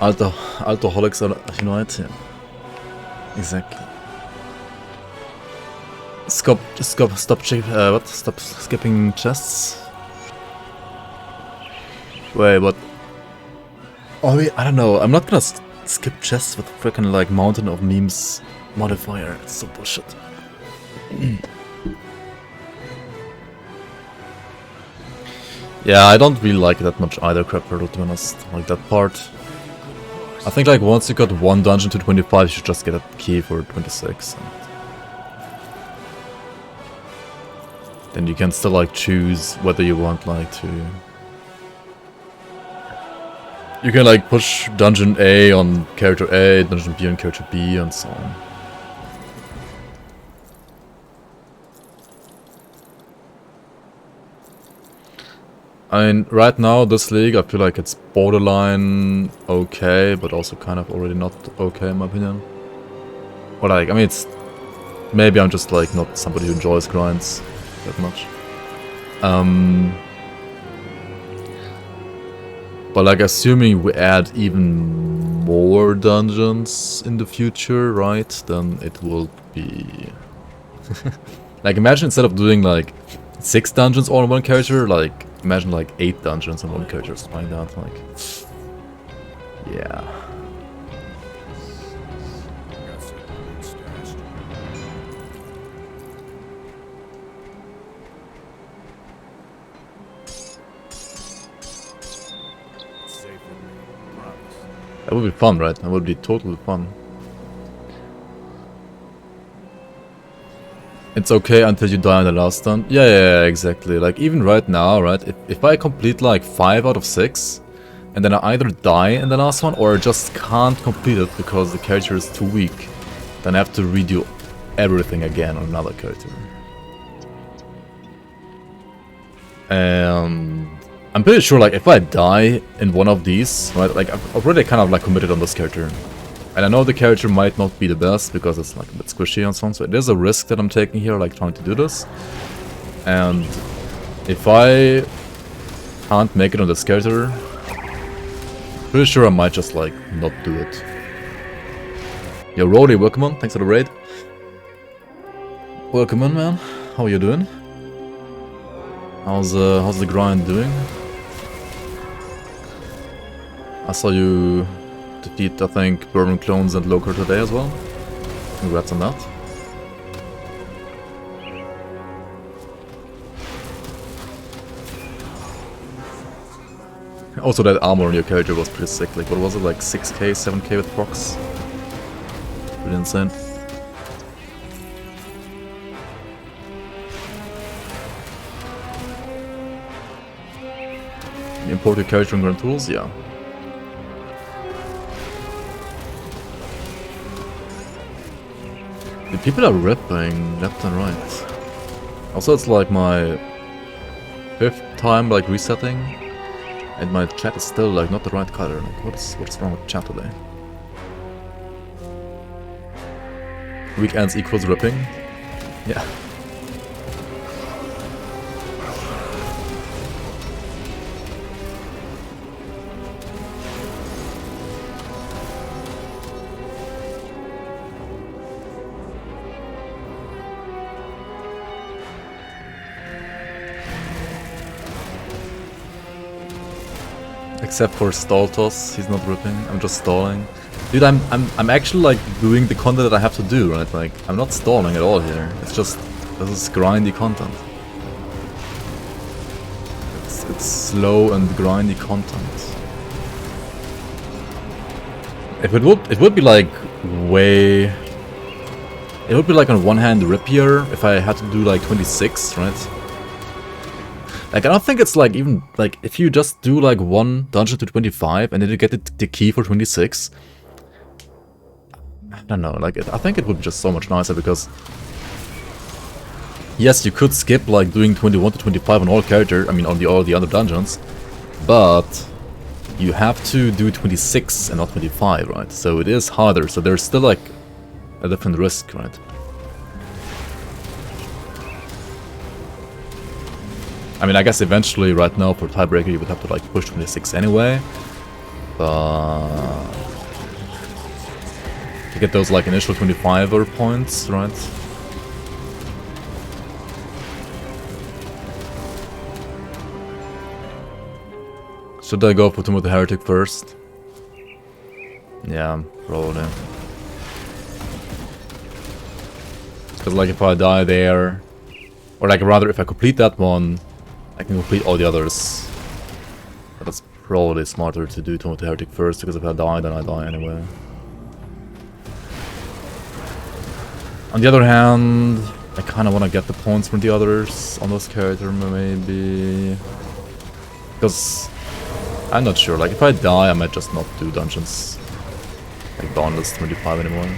Alcoholics Unite, yeah. Exactly. Stop skipping chests? Wait, what? Oh, wait, I don't know. I'm not gonna skip chests with freaking like Mountain of Memes modifier. It's so bullshit. Yeah, I don't really like it that much either, Crap Turtle, to be honest. Like that part. I think like once you got one dungeon to 25, you should just get a key for 26. And then you can still like choose whether you want like to... You can like push dungeon A on character A, dungeon B on character B, and so on. I mean, right now, this league, I feel like it's borderline okay, but also kind of already not okay, in my opinion. Or like, I mean, it's... Maybe I'm just like not somebody who enjoys grinds that much. But like, assuming we add even more dungeons in the future, right, then it will be... Like, imagine instead of doing like 6 dungeons all in one character, like... Imagine like 8 dungeons in one character, something like that, like... Yeah. That would be fun, right? That would be totally fun. It's okay until you die in the last one. Yeah, exactly. Like, even right now, right? If I complete like 5 out of 6, and then I either die in the last one, or just can't complete it because the character is too weak, then I have to redo everything again on another character. And I'm pretty sure, like, if I die in one of these, right, like, I've already kind of, like, committed on this character. And I know the character might not be the best, because it's, like, a bit squishy and so on, so it is a risk that I'm taking here, like, trying to do this. And if I can't make it on this character, pretty sure I might just, like, not do it. Yo, Rody, welcome on, thanks for the raid. Welcome on, man. How are you doing? How's the grind doing? I saw you defeat, I think, Bourbon Clones and Loker today as well. Congrats on that. Also, that armor on your character was pretty sick. Like, what was it? Like 6k, 7k with procs? Pretty insane. Import your character in grimtools? Yeah. The people are ripping left and right. Also, it's like my 5th time like resetting, and my chat is still like not the right color. Like, what's wrong with chat today? Weekends equals ripping? Yeah. Except for Stalltos, he's not ripping. I'm just stalling. Dude, I'm actually like doing the content that I have to do, right? Like, I'm not stalling at all here. It's just, this is grindy content. It's slow and grindy content. If it would be like way... It would be like on one hand rippier if I had to do like 26, right? Like, I don't think it's like even, like, if you just do like one dungeon to 25 and then you get the key for 26. I don't know, like, I think it would be just so much nicer because... Yes, you could skip like doing 21 to 25 on all characters, I mean on all the other dungeons. But you have to do 26 and not 25, right? So it is harder, so there's still like a different risk, right? I mean, I guess eventually, right now, for Tiebreaker, you would have to, like, push 26 anyway. But... to get those, like, initial 25er points, right? Should I go for Tomb of the Heretic first? Yeah, probably. Because, like, if I die there... Or, like, rather, if I complete that one... I can complete all the others. But that's probably smarter to do Tomb of the Heretic first, because if I die, then I die anyway. On the other hand, I kind of want to get the points from the others on this character, maybe. Because I'm not sure. Like, if I die, I might just not do dungeons like Boundless 25 anymore.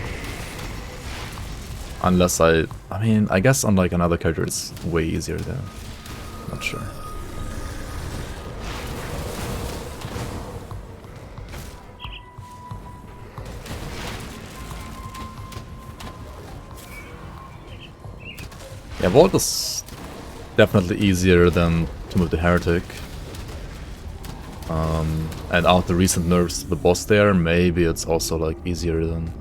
Unless I mean, I guess on like another character, it's way easier there. Not sure. Yeah, Vault is definitely easier than Tomb of the Heretic. And after recent nerfs to the boss there, maybe it's also like easier than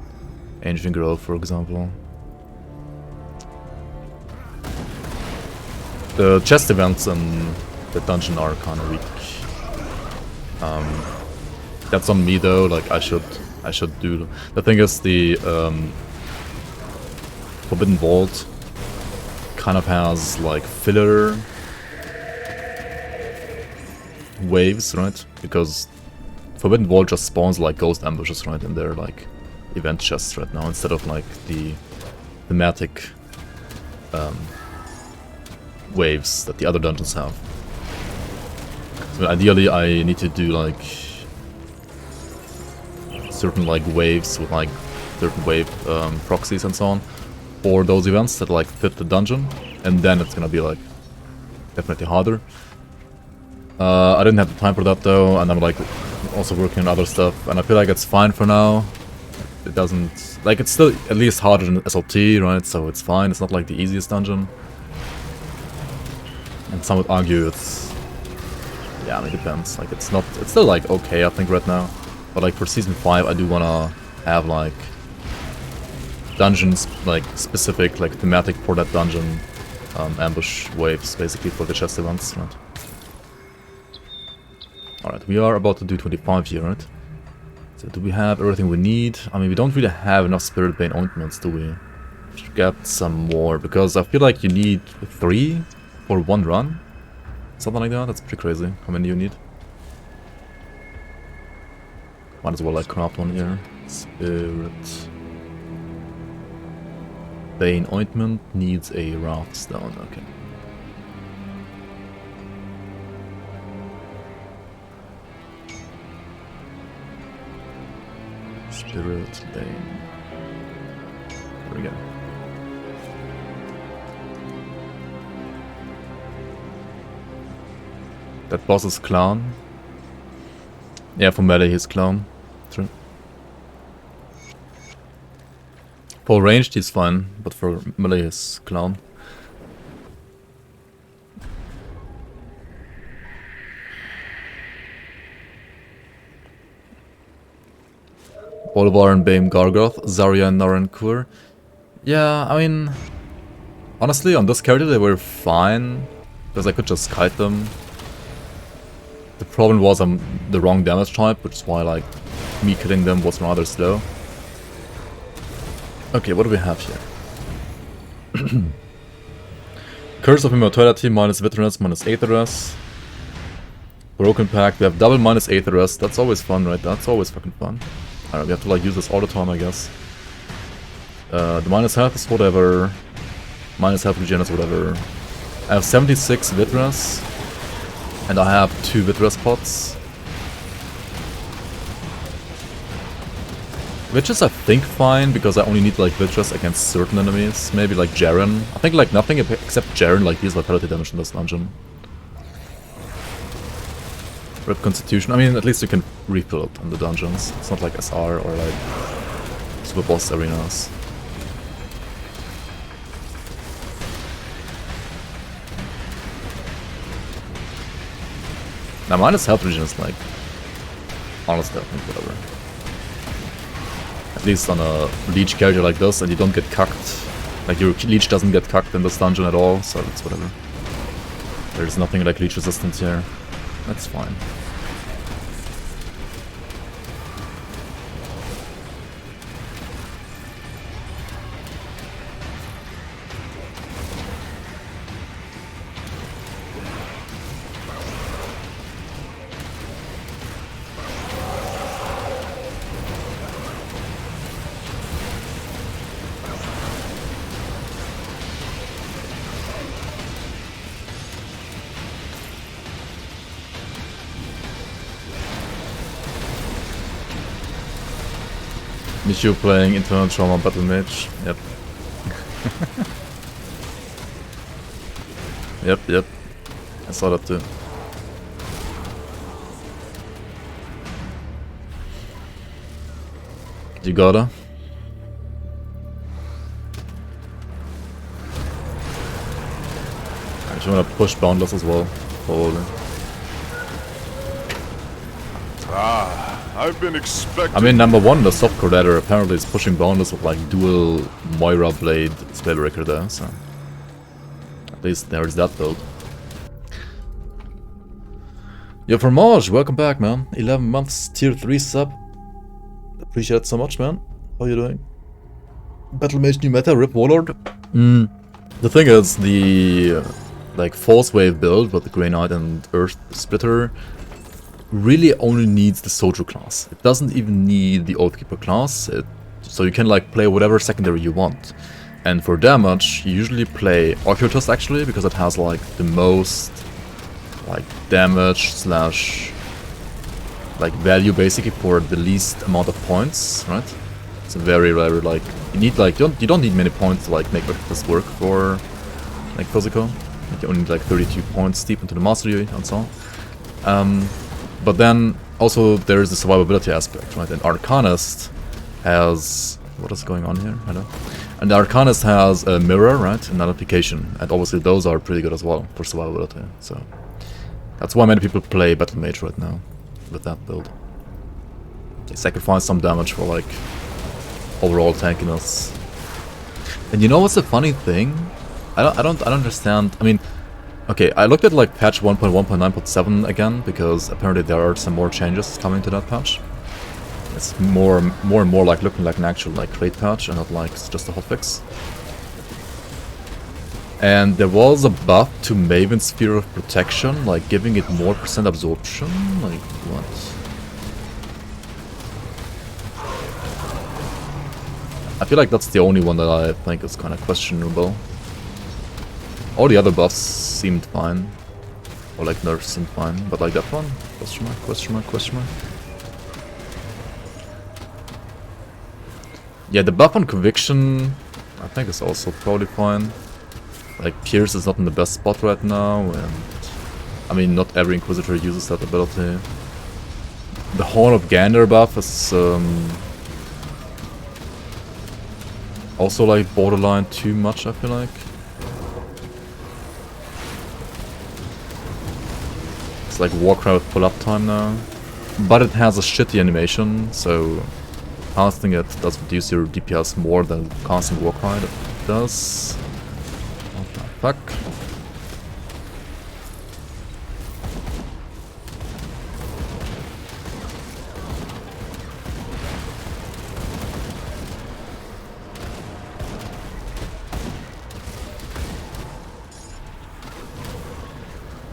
Ancient Grove, for example. The chest events in the dungeon are kind of weak. That's on me though. Like I should do. The thing is, the Forbidden Vault kind of has like filler waves, right? Because Forbidden Vault just spawns like ghost ambushes right in their like event chests right now, instead of like the thematic waves that the other dungeons have. So ideally I need to do like certain like waves with like certain wave proxies and so on for those events that like fit the dungeon, and then it's gonna be like definitely harder. I didn't have the time for that though, and I'm like also working on other stuff, and I feel like it's fine for now. It doesn't, like, it's still at least harder than SLT, right? So it's fine. It's not like the easiest dungeon. And some would argue it's, yeah, I mean, it depends. Like, it's not, it's still like okay, I think, right now. But like for season 5, I do wanna have like dungeons like specific, like thematic for that dungeon, ambush waves basically for the chest events, right? Alright, we are about to do 25 here, right? So do we have everything we need? I mean, we don't really have enough Spirit Bane ointments, do we? We should get some more, because I feel like you need 3 for 1 run. Something like that, that's pretty crazy. How many you need? Might as well like craft one here. Spirit Bane ointment needs a Wrath Stone, okay. Spirit Bane. There we go. That boss is Clown. Yeah, for melee he's Clown. True. For ranged he's fine, but for melee he's Clown. Bolvar and Bame Gargoth, Zarya and Narankur. Yeah, I mean, honestly, on this character they were fine, because I could just kite them. The problem was I'm the wrong damage type, which is why like me killing them was rather slow. Okay, what do we have here? Curse of Immortality, minus Veterans, minus Aetheress. Broken Pact, we have double minus Aetheress, that's always fun, right? That's always fucking fun. Alright, we have to like use this all the time, I guess. The minus health is whatever. Minus health regen is whatever. I have 76 Vitras. And I have 2 Vitras pots. Which is, I think, fine, because I only need like Vitras against certain enemies. Maybe like Jaren. I think like nothing except Jaren like deals vitality damage in this dungeon. Rip Constitution. I mean, at least you can refill it in the dungeons. It's not like SR or like Super Boss arenas. Now minus health regen is like, honestly I think whatever. At least on a leech character like this, and you don't get cucked. Like your leech doesn't get cucked in this dungeon at all, so it's whatever. There's nothing like leech resistance here. That's fine. Michu playing Internal Trauma Battle Mage. Yep. Yep. I saw that too. You gotta. I just wanna push Boundless as well, probably. I've been expecting. I mean, number 1, the softcore ladder apparently is pushing Boundless with like dual Moira Blade Spellbreaker there, so at least there is that build. Yo, Fromage, welcome back, man. 11 months, tier 3 sub. Appreciate it so much, man. How you doing? Battle Mage new meta, Rip Warlord. The thing is, the like Force Wave build with the Grey Knight and Earth Splitter really only needs the soldier class. It doesn't even need the Oathkeeper class, so you can like play whatever secondary you want. And for damage, you usually play Occultist actually, because it has like the most like damage slash like value basically for the least amount of points, right? It's a very like you need like you don't need many points to like make this work for like physical. Like, you only need like 32 points deep into the mastery and so on. But then also there is the survivability aspect, right? And Arcanist has what is going on here? I don't know. And the Arcanist has a mirror, right? And nullification, and obviously those are pretty good as well for survivability. So that's why many people play Battle Mage right now with that build. They sacrifice some damage for like overall tankiness. And you know what's the funny thing? I don't understand. I mean, okay, I looked at like patch 1.1.9.7 again because apparently there are some more changes coming to that patch. It's more and more like looking like an actual like crate patch and not like just a hotfix. And there was a buff to Maven's Sphere of Protection, like giving it more % absorption. Like what? I feel like that's the only one that I think is kind of questionable. All the other buffs seemed fine. Or like nerfs seemed fine. But like that one? Question mark, question mark, question mark. Yeah, the buff on Conviction I think is also probably fine. Like Pierce is not in the best spot right now, and I mean not every Inquisitor uses that ability. The Horn of Gander buff is also like borderline too much, I feel like. It's like Warcraft pull up time now. But it has a shitty animation, so casting it does reduce your DPS more than casting Warcry does. What the fuck?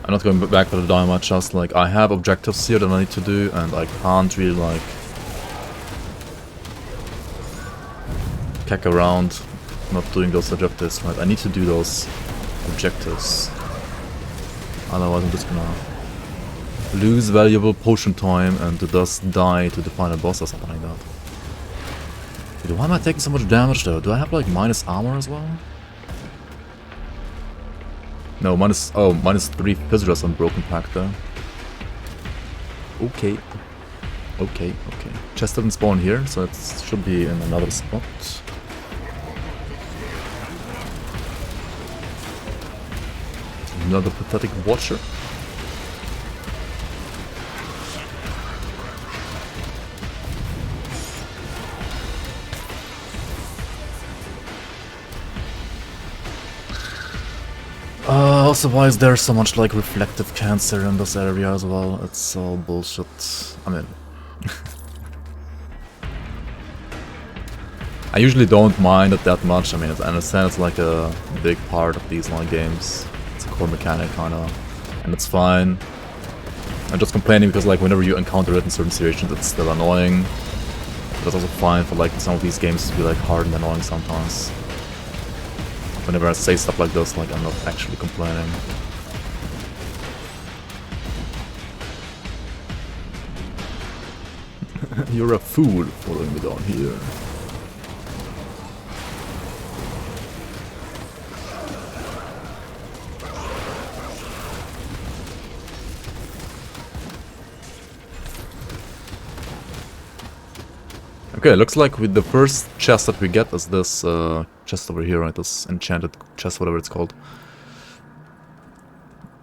I'm not going back for the dynamite, just like I have objectives here that I need to do and I can't really like cack around not doing those objectives, right? I need to do those objectives. Otherwise I'm just gonna lose valuable potion time and thus die to define a boss or something like that. Dude, why am I taking so much damage though? Do I have like minus armor as well? No, minus 3 Physiras on Broken Pact though. Okay. Okay. Chest doesn't spawn here, so it should be in another spot. Another pathetic watcher. Also, why is there so much like reflective cancer in this area as well? It's all bullshit. I mean, I usually don't mind it that much. I mean, I understand it's like a big part of these long games. It's a core mechanic kinda, and it's fine. I'm just complaining because like whenever you encounter it in certain situations, it's still annoying. But it's also fine for like some of these games to be like hard and annoying sometimes. Whenever I say stuff like this, like I'm not actually complaining. You're a fool following me down here. Okay, looks like with the first chest that we get is this chest over here, right? This enchanted chest, whatever it's called.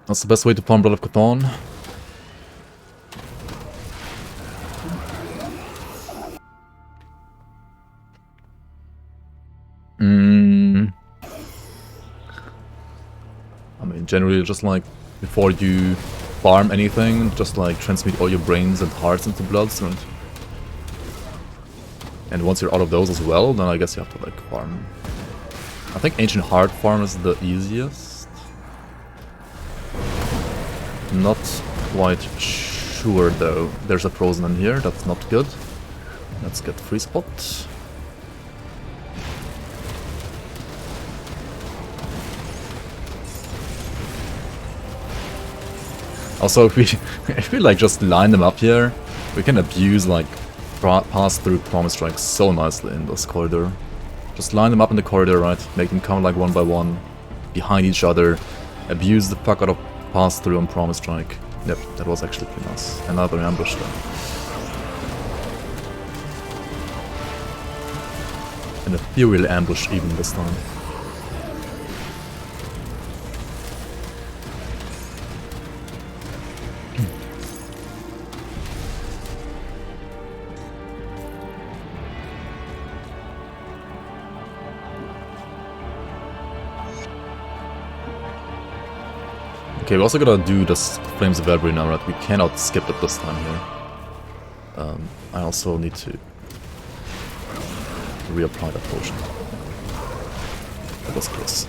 That's the best way to farm Blood of Cthulhu. I mean, generally just like before you farm anything, just like transmute all your brains and hearts into bloods, right? And once you're out of those as well, then I guess you have to like farm. I think Ancient Heart farm is the easiest. Not quite sure though. There's a frozen in here, that's not good. Let's get free spot. Also, if we like just line them up here, we can abuse like pass through Promise Strike so nicely in this corridor. Just line them up in the corridor, right? Make them come like one by one, behind each other. Abuse the fuck out of pass through on Promise Strike. Yep, that was actually pretty nice. Another ambush there. An ethereal ambush even this time. Okay, we also gotta do this Flames of Valbury now, right? We cannot skip it this time here. I also need to reapply that potion. That was close.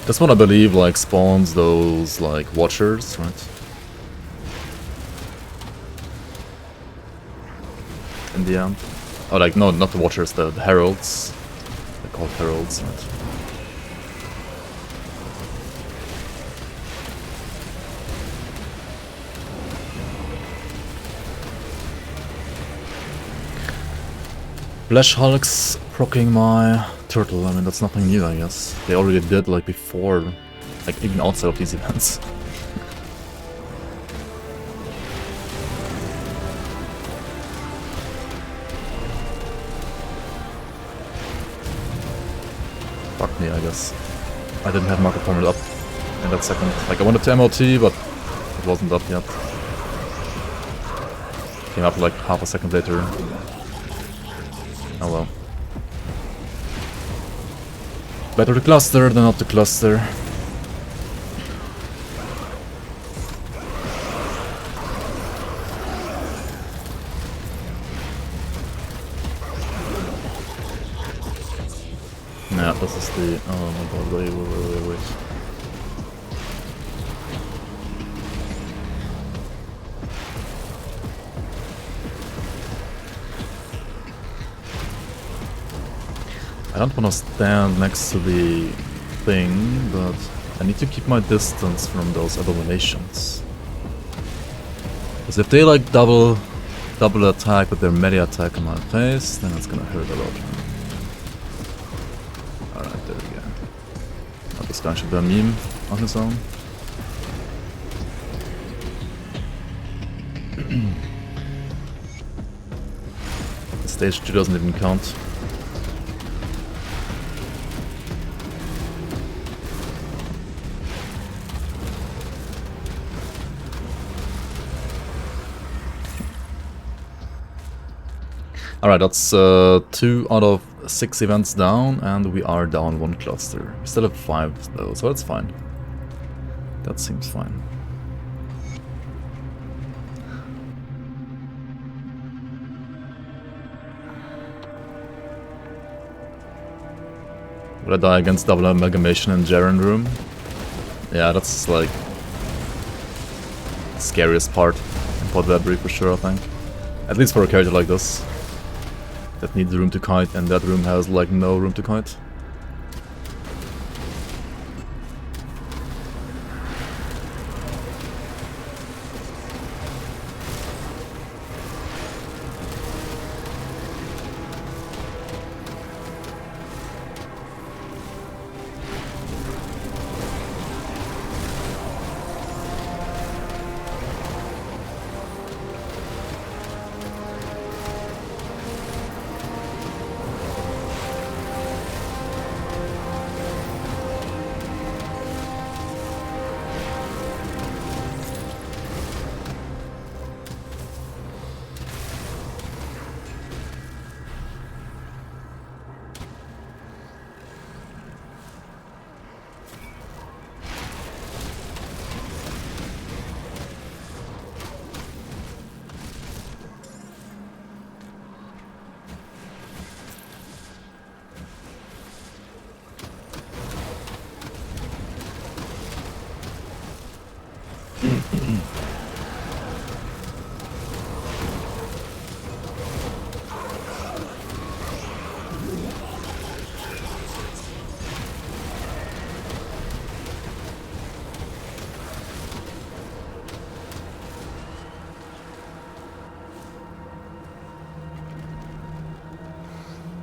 This one, I believe, like, spawns those, like, Watchers, right? In the end. Oh, like, no, not the Watchers, the Heralds. They're called Heralds, right? Flash Hulks proccing my turtle. I mean, that's nothing new, I guess. They already did, like, before, like, even outside of these events. Fuck me, I guess. I didn't have market formula up in that second. Like, I wanted to MLT, but it wasn't up yet. Came up like half a second later. Oh well. Better to cluster than not to cluster. Nah, this is the... Oh my god, wait. I don't want to stand next to the thing, but I need to keep my distance from those abominations. Because if they like double attack with their melee attack on my face, then it's gonna hurt a lot. Alright, there we go. Now this guy should be a meme on his own. Stage 2 doesn't even count. Alright, that's 2 out of 6 events down, and we are down 1 cluster. We still have 5 though, so that's fine. That seems fine. Will I die against double amalgamation in Jaren room? Yeah, that's like the scariest part in Pod Valbury for sure, I think. At least for a character like this. That needs room to kite, and that room has like no room to kite.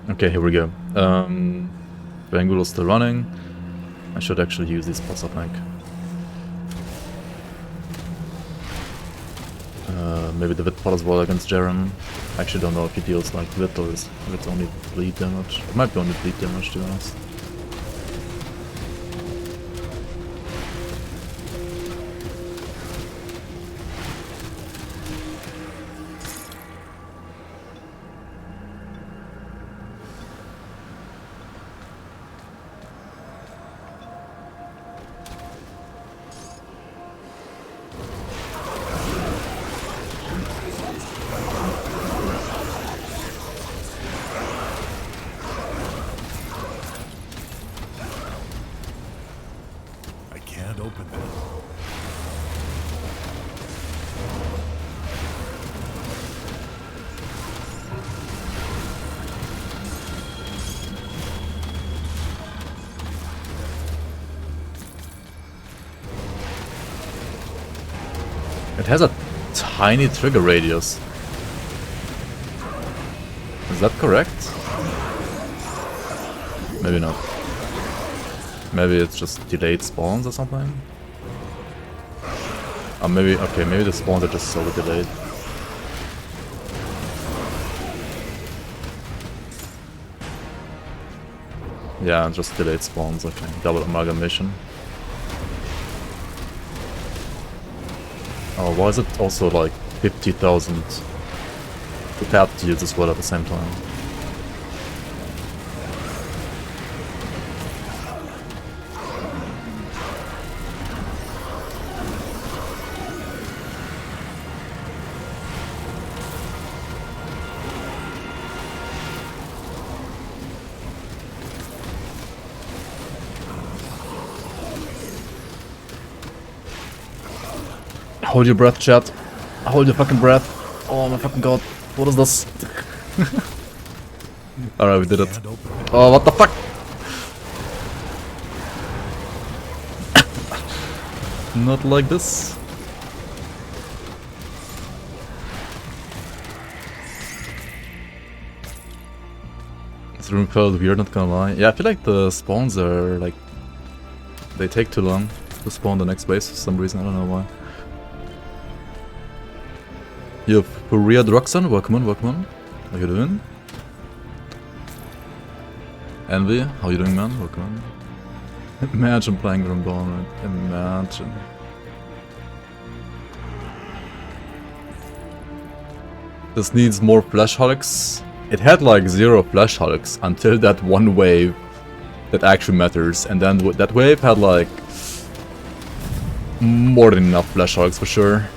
Okay, here we go. Bangul is still running. I should actually use these spots, I think. Maybe the Vit pot as well against Jaren. I actually don't know if he deals like Vit or is Vit only bleed damage. It might be only bleed damage, to be honest. I can't open that. It has a tiny trigger radius. Is that correct? Maybe not. Maybe it's just delayed spawns or something? Or maybe, okay, maybe the spawns are just so delayed. Yeah, just delayed spawns, okay. Double amalgamation. Oh, why is it also like 50,000 tap deals as well at the same time? Hold your breath, chat. Hold your fucking breath. Oh my fucking god. What is this? Alright, we did it. Can't open it. Oh, what the fuck? Not like this. This room felt weird, not gonna lie. Yeah, I feel like the spawns are like... they take too long to spawn the next base for some reason, I don't know why. Yo, Puria Droxon, welcome on, welcome on. How you doing? Envy, how you doing, man? Welcome on. Imagine playing Grimtools, imagine. This needs more flashholics. It had like 0 flashholics until that one wave that actually matters, and then that wave had like more than enough flashholics for sure.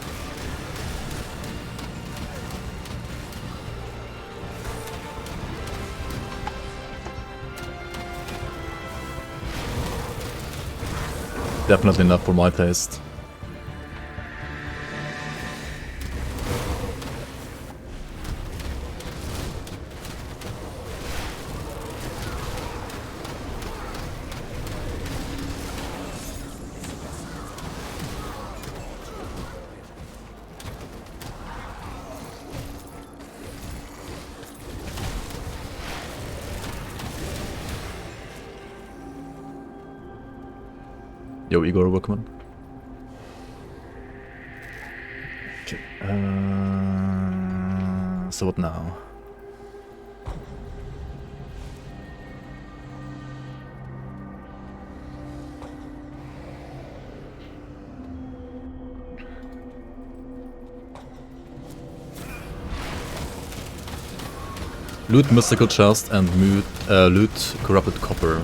Definitely enough for my taste. Yo, Igor, welcome on. Okay, so what now? Loot Mystical Chest and loot Corrupted Copper.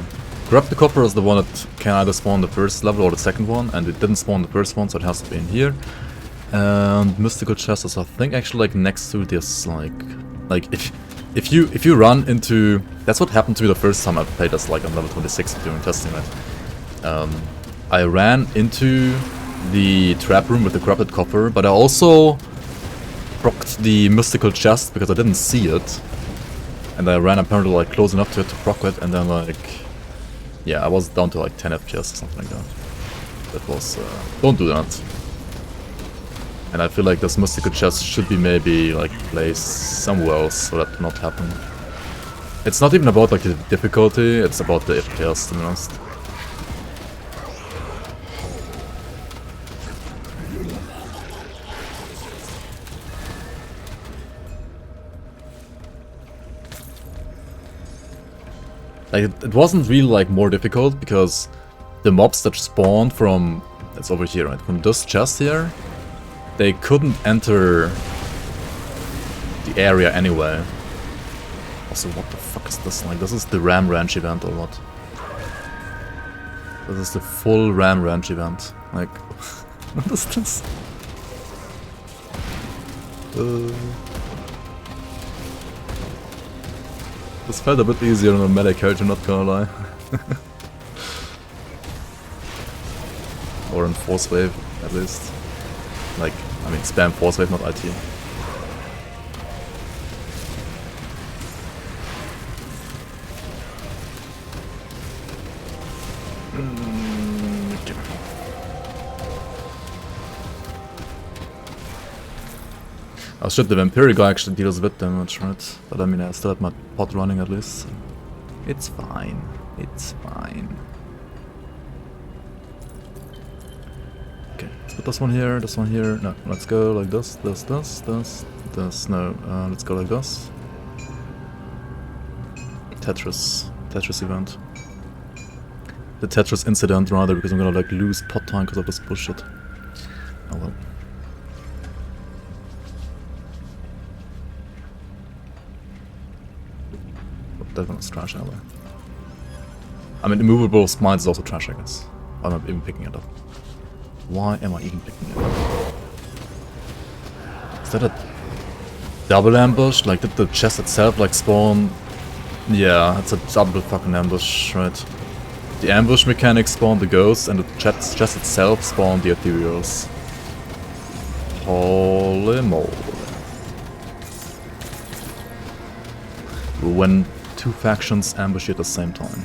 Corrupted Copper is the one that can either spawn the first level or the second one, and it didn't spawn the first one, so it has to be in here. And Mystical Chest is, I think, actually like next to this, like if you run into, that's what happened to me the first time I played this, like on level 26 during testing it. I ran into the trap room with the Corrupted Copper, but I also procced the Mystical Chest because I didn't see it, and I ran apparently like close enough to it to proc it, and then like, yeah, I was down to like 10 FPS or something like that. That was, don't do that. And I feel like this Mystical Chest should be maybe like placed somewhere else so that will not happen. It's not even about like the difficulty, it's about the FPS, to be honest. Like, it wasn't really like more difficult because the mobs that spawned from, it's over here, right? From this chest here, they couldn't enter the area anyway. Also, what the fuck is this? Like, this is the Ram Ranch event or what? This is the full Ram Ranch event. Like, what is this? This felt a bit easier on a melee character, not gonna lie. Or in Force Wave, at least. Like, I mean, spam Force Wave, not IT. Oh shit, the Vampiric guy actually deals a bit damage, right? But I mean, I still have my pot running at least. So it's fine. It's fine. Okay, let's put this one here, this one here. No, let's go like this, this. No, let's go like this. Tetris event. The Tetris incident rather, because I'm gonna like lose pot time because of this bullshit. Oh well. That one's trash anyway. I mean, immovable smite is also trash, I guess. I'm not even picking it up. Why am I even picking it up? Is that a double ambush? Like, did the chest itself like spawn? Yeah, it's a double fucking ambush, right? The ambush mechanic spawned the ghosts, and the chest itself spawned the ethereals. Holy moly. When two factions ambush you at the same time.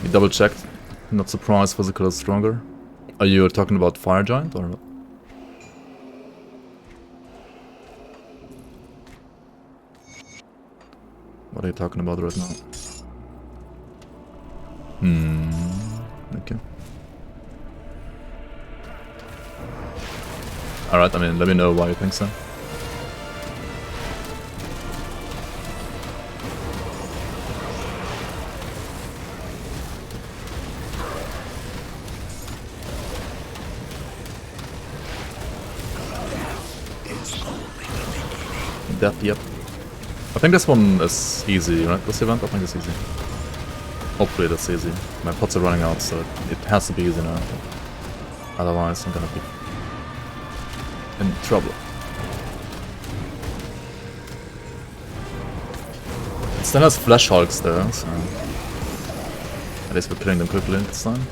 You double checked. Not surprised physical is stronger. Are you talking about Fire Giant or what? What are you talking about right now? Okay. Alright, I mean, let me know why you think so. That, yep. I think this one is easy, right? This event, I think it's easy. Hopefully that's easy. My pots are running out, so it has to be easy now. Otherwise I'm gonna be in trouble. It still has Flesh Hulks though, so at least we're killing them quickly this time.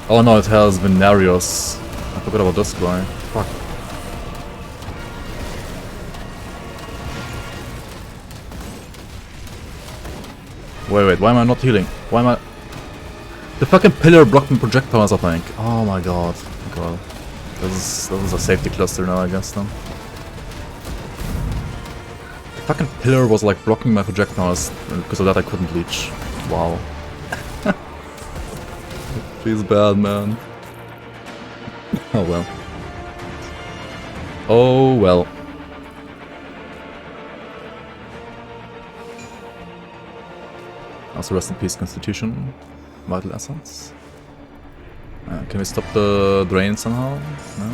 Oh no, it has Venarios. I forgot about this guy. Fuck. Wait, why am I not healing? Why am I... The fucking pillar blocked my projectiles, I think. Oh my god. God. This is a safety cluster now, I guess, then. The fucking pillar was like blocking my projectiles, and because of that I couldn't leech. Wow. She's bad, man. Oh well. Oh well. Also rest in peace, Constitution. Vital Essence. Can we stop the drain somehow? No?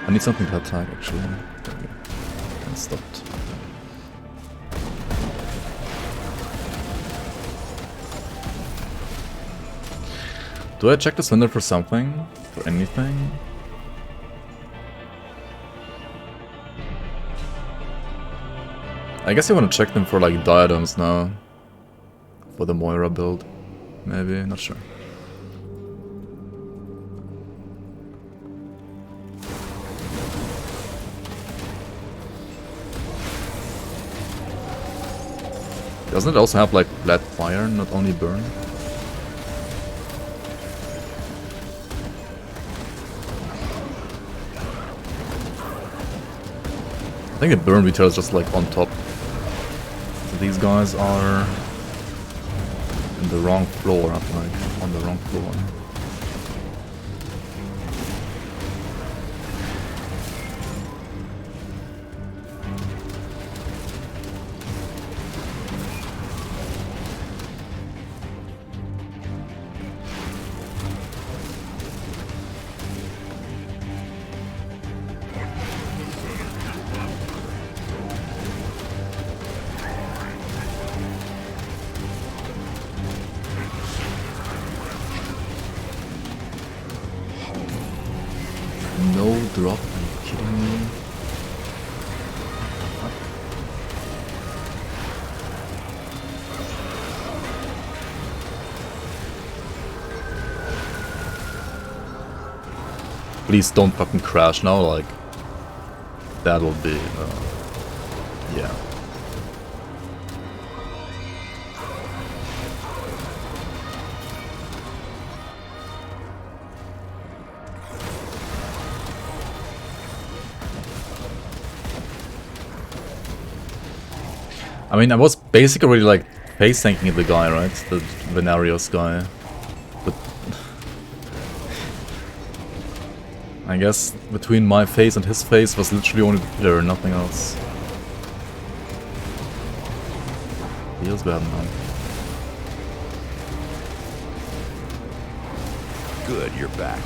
I need something to attack, actually. There we go. And stopped. Do I check this window for something? For anything? I guess I want to check them for like diadems now. For the Moira build. Maybe, not sure. Doesn't it also have like flat fire, not only burn? think a burn retail is just like on top. So these guys are in the wrong floor, I think, on the wrong floor. No drop, are you kidding me? Please don't fucking crash now, like, that will be, yeah. I mean, I was basically already like face tanking the guy, right? The Venarius guy. But I guess between my face and his face was literally only the pillar, nothing else. Feels bad, man. Good, you're back.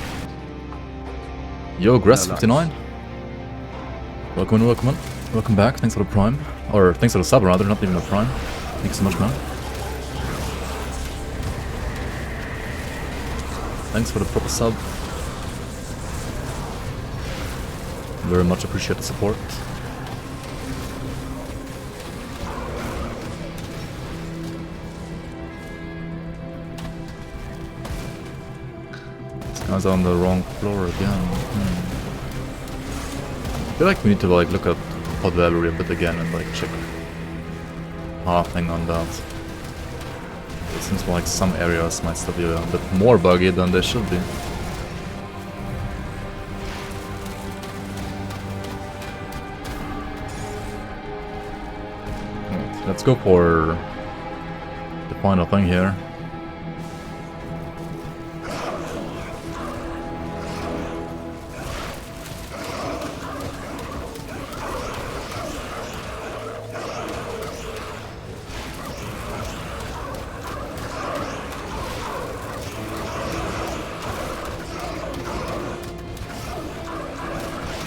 Yo, Grass59. Welcome in, welcome in. Welcome back, thanks for the prime. Or thanks for the sub rather, not even a prime. Thanks so much, man. Thanks for the proper sub. Very much appreciate the support. This guy's on the wrong floor again. I feel like we need to like look at Valbury a bit again and like check pathing on that. It seems like some areas might still be a bit more buggy than they should be. Right, let's go for the final thing here.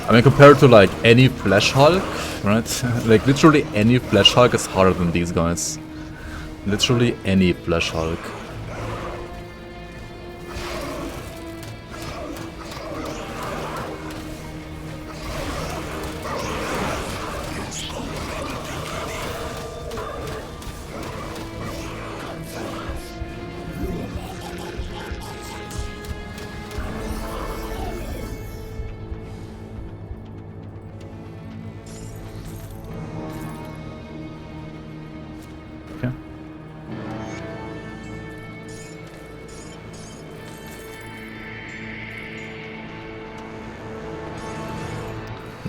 I mean, compared to like any Flesh Hulk, right? Like literally any Flesh Hulk is harder than these guys. Literally any Flesh Hulk.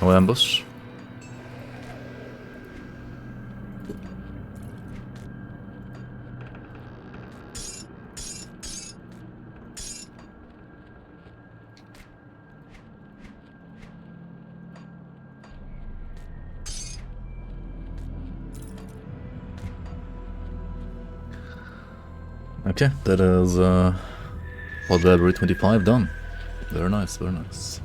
No ambush. Okay, that is Valbury 25 done. Very nice, very nice.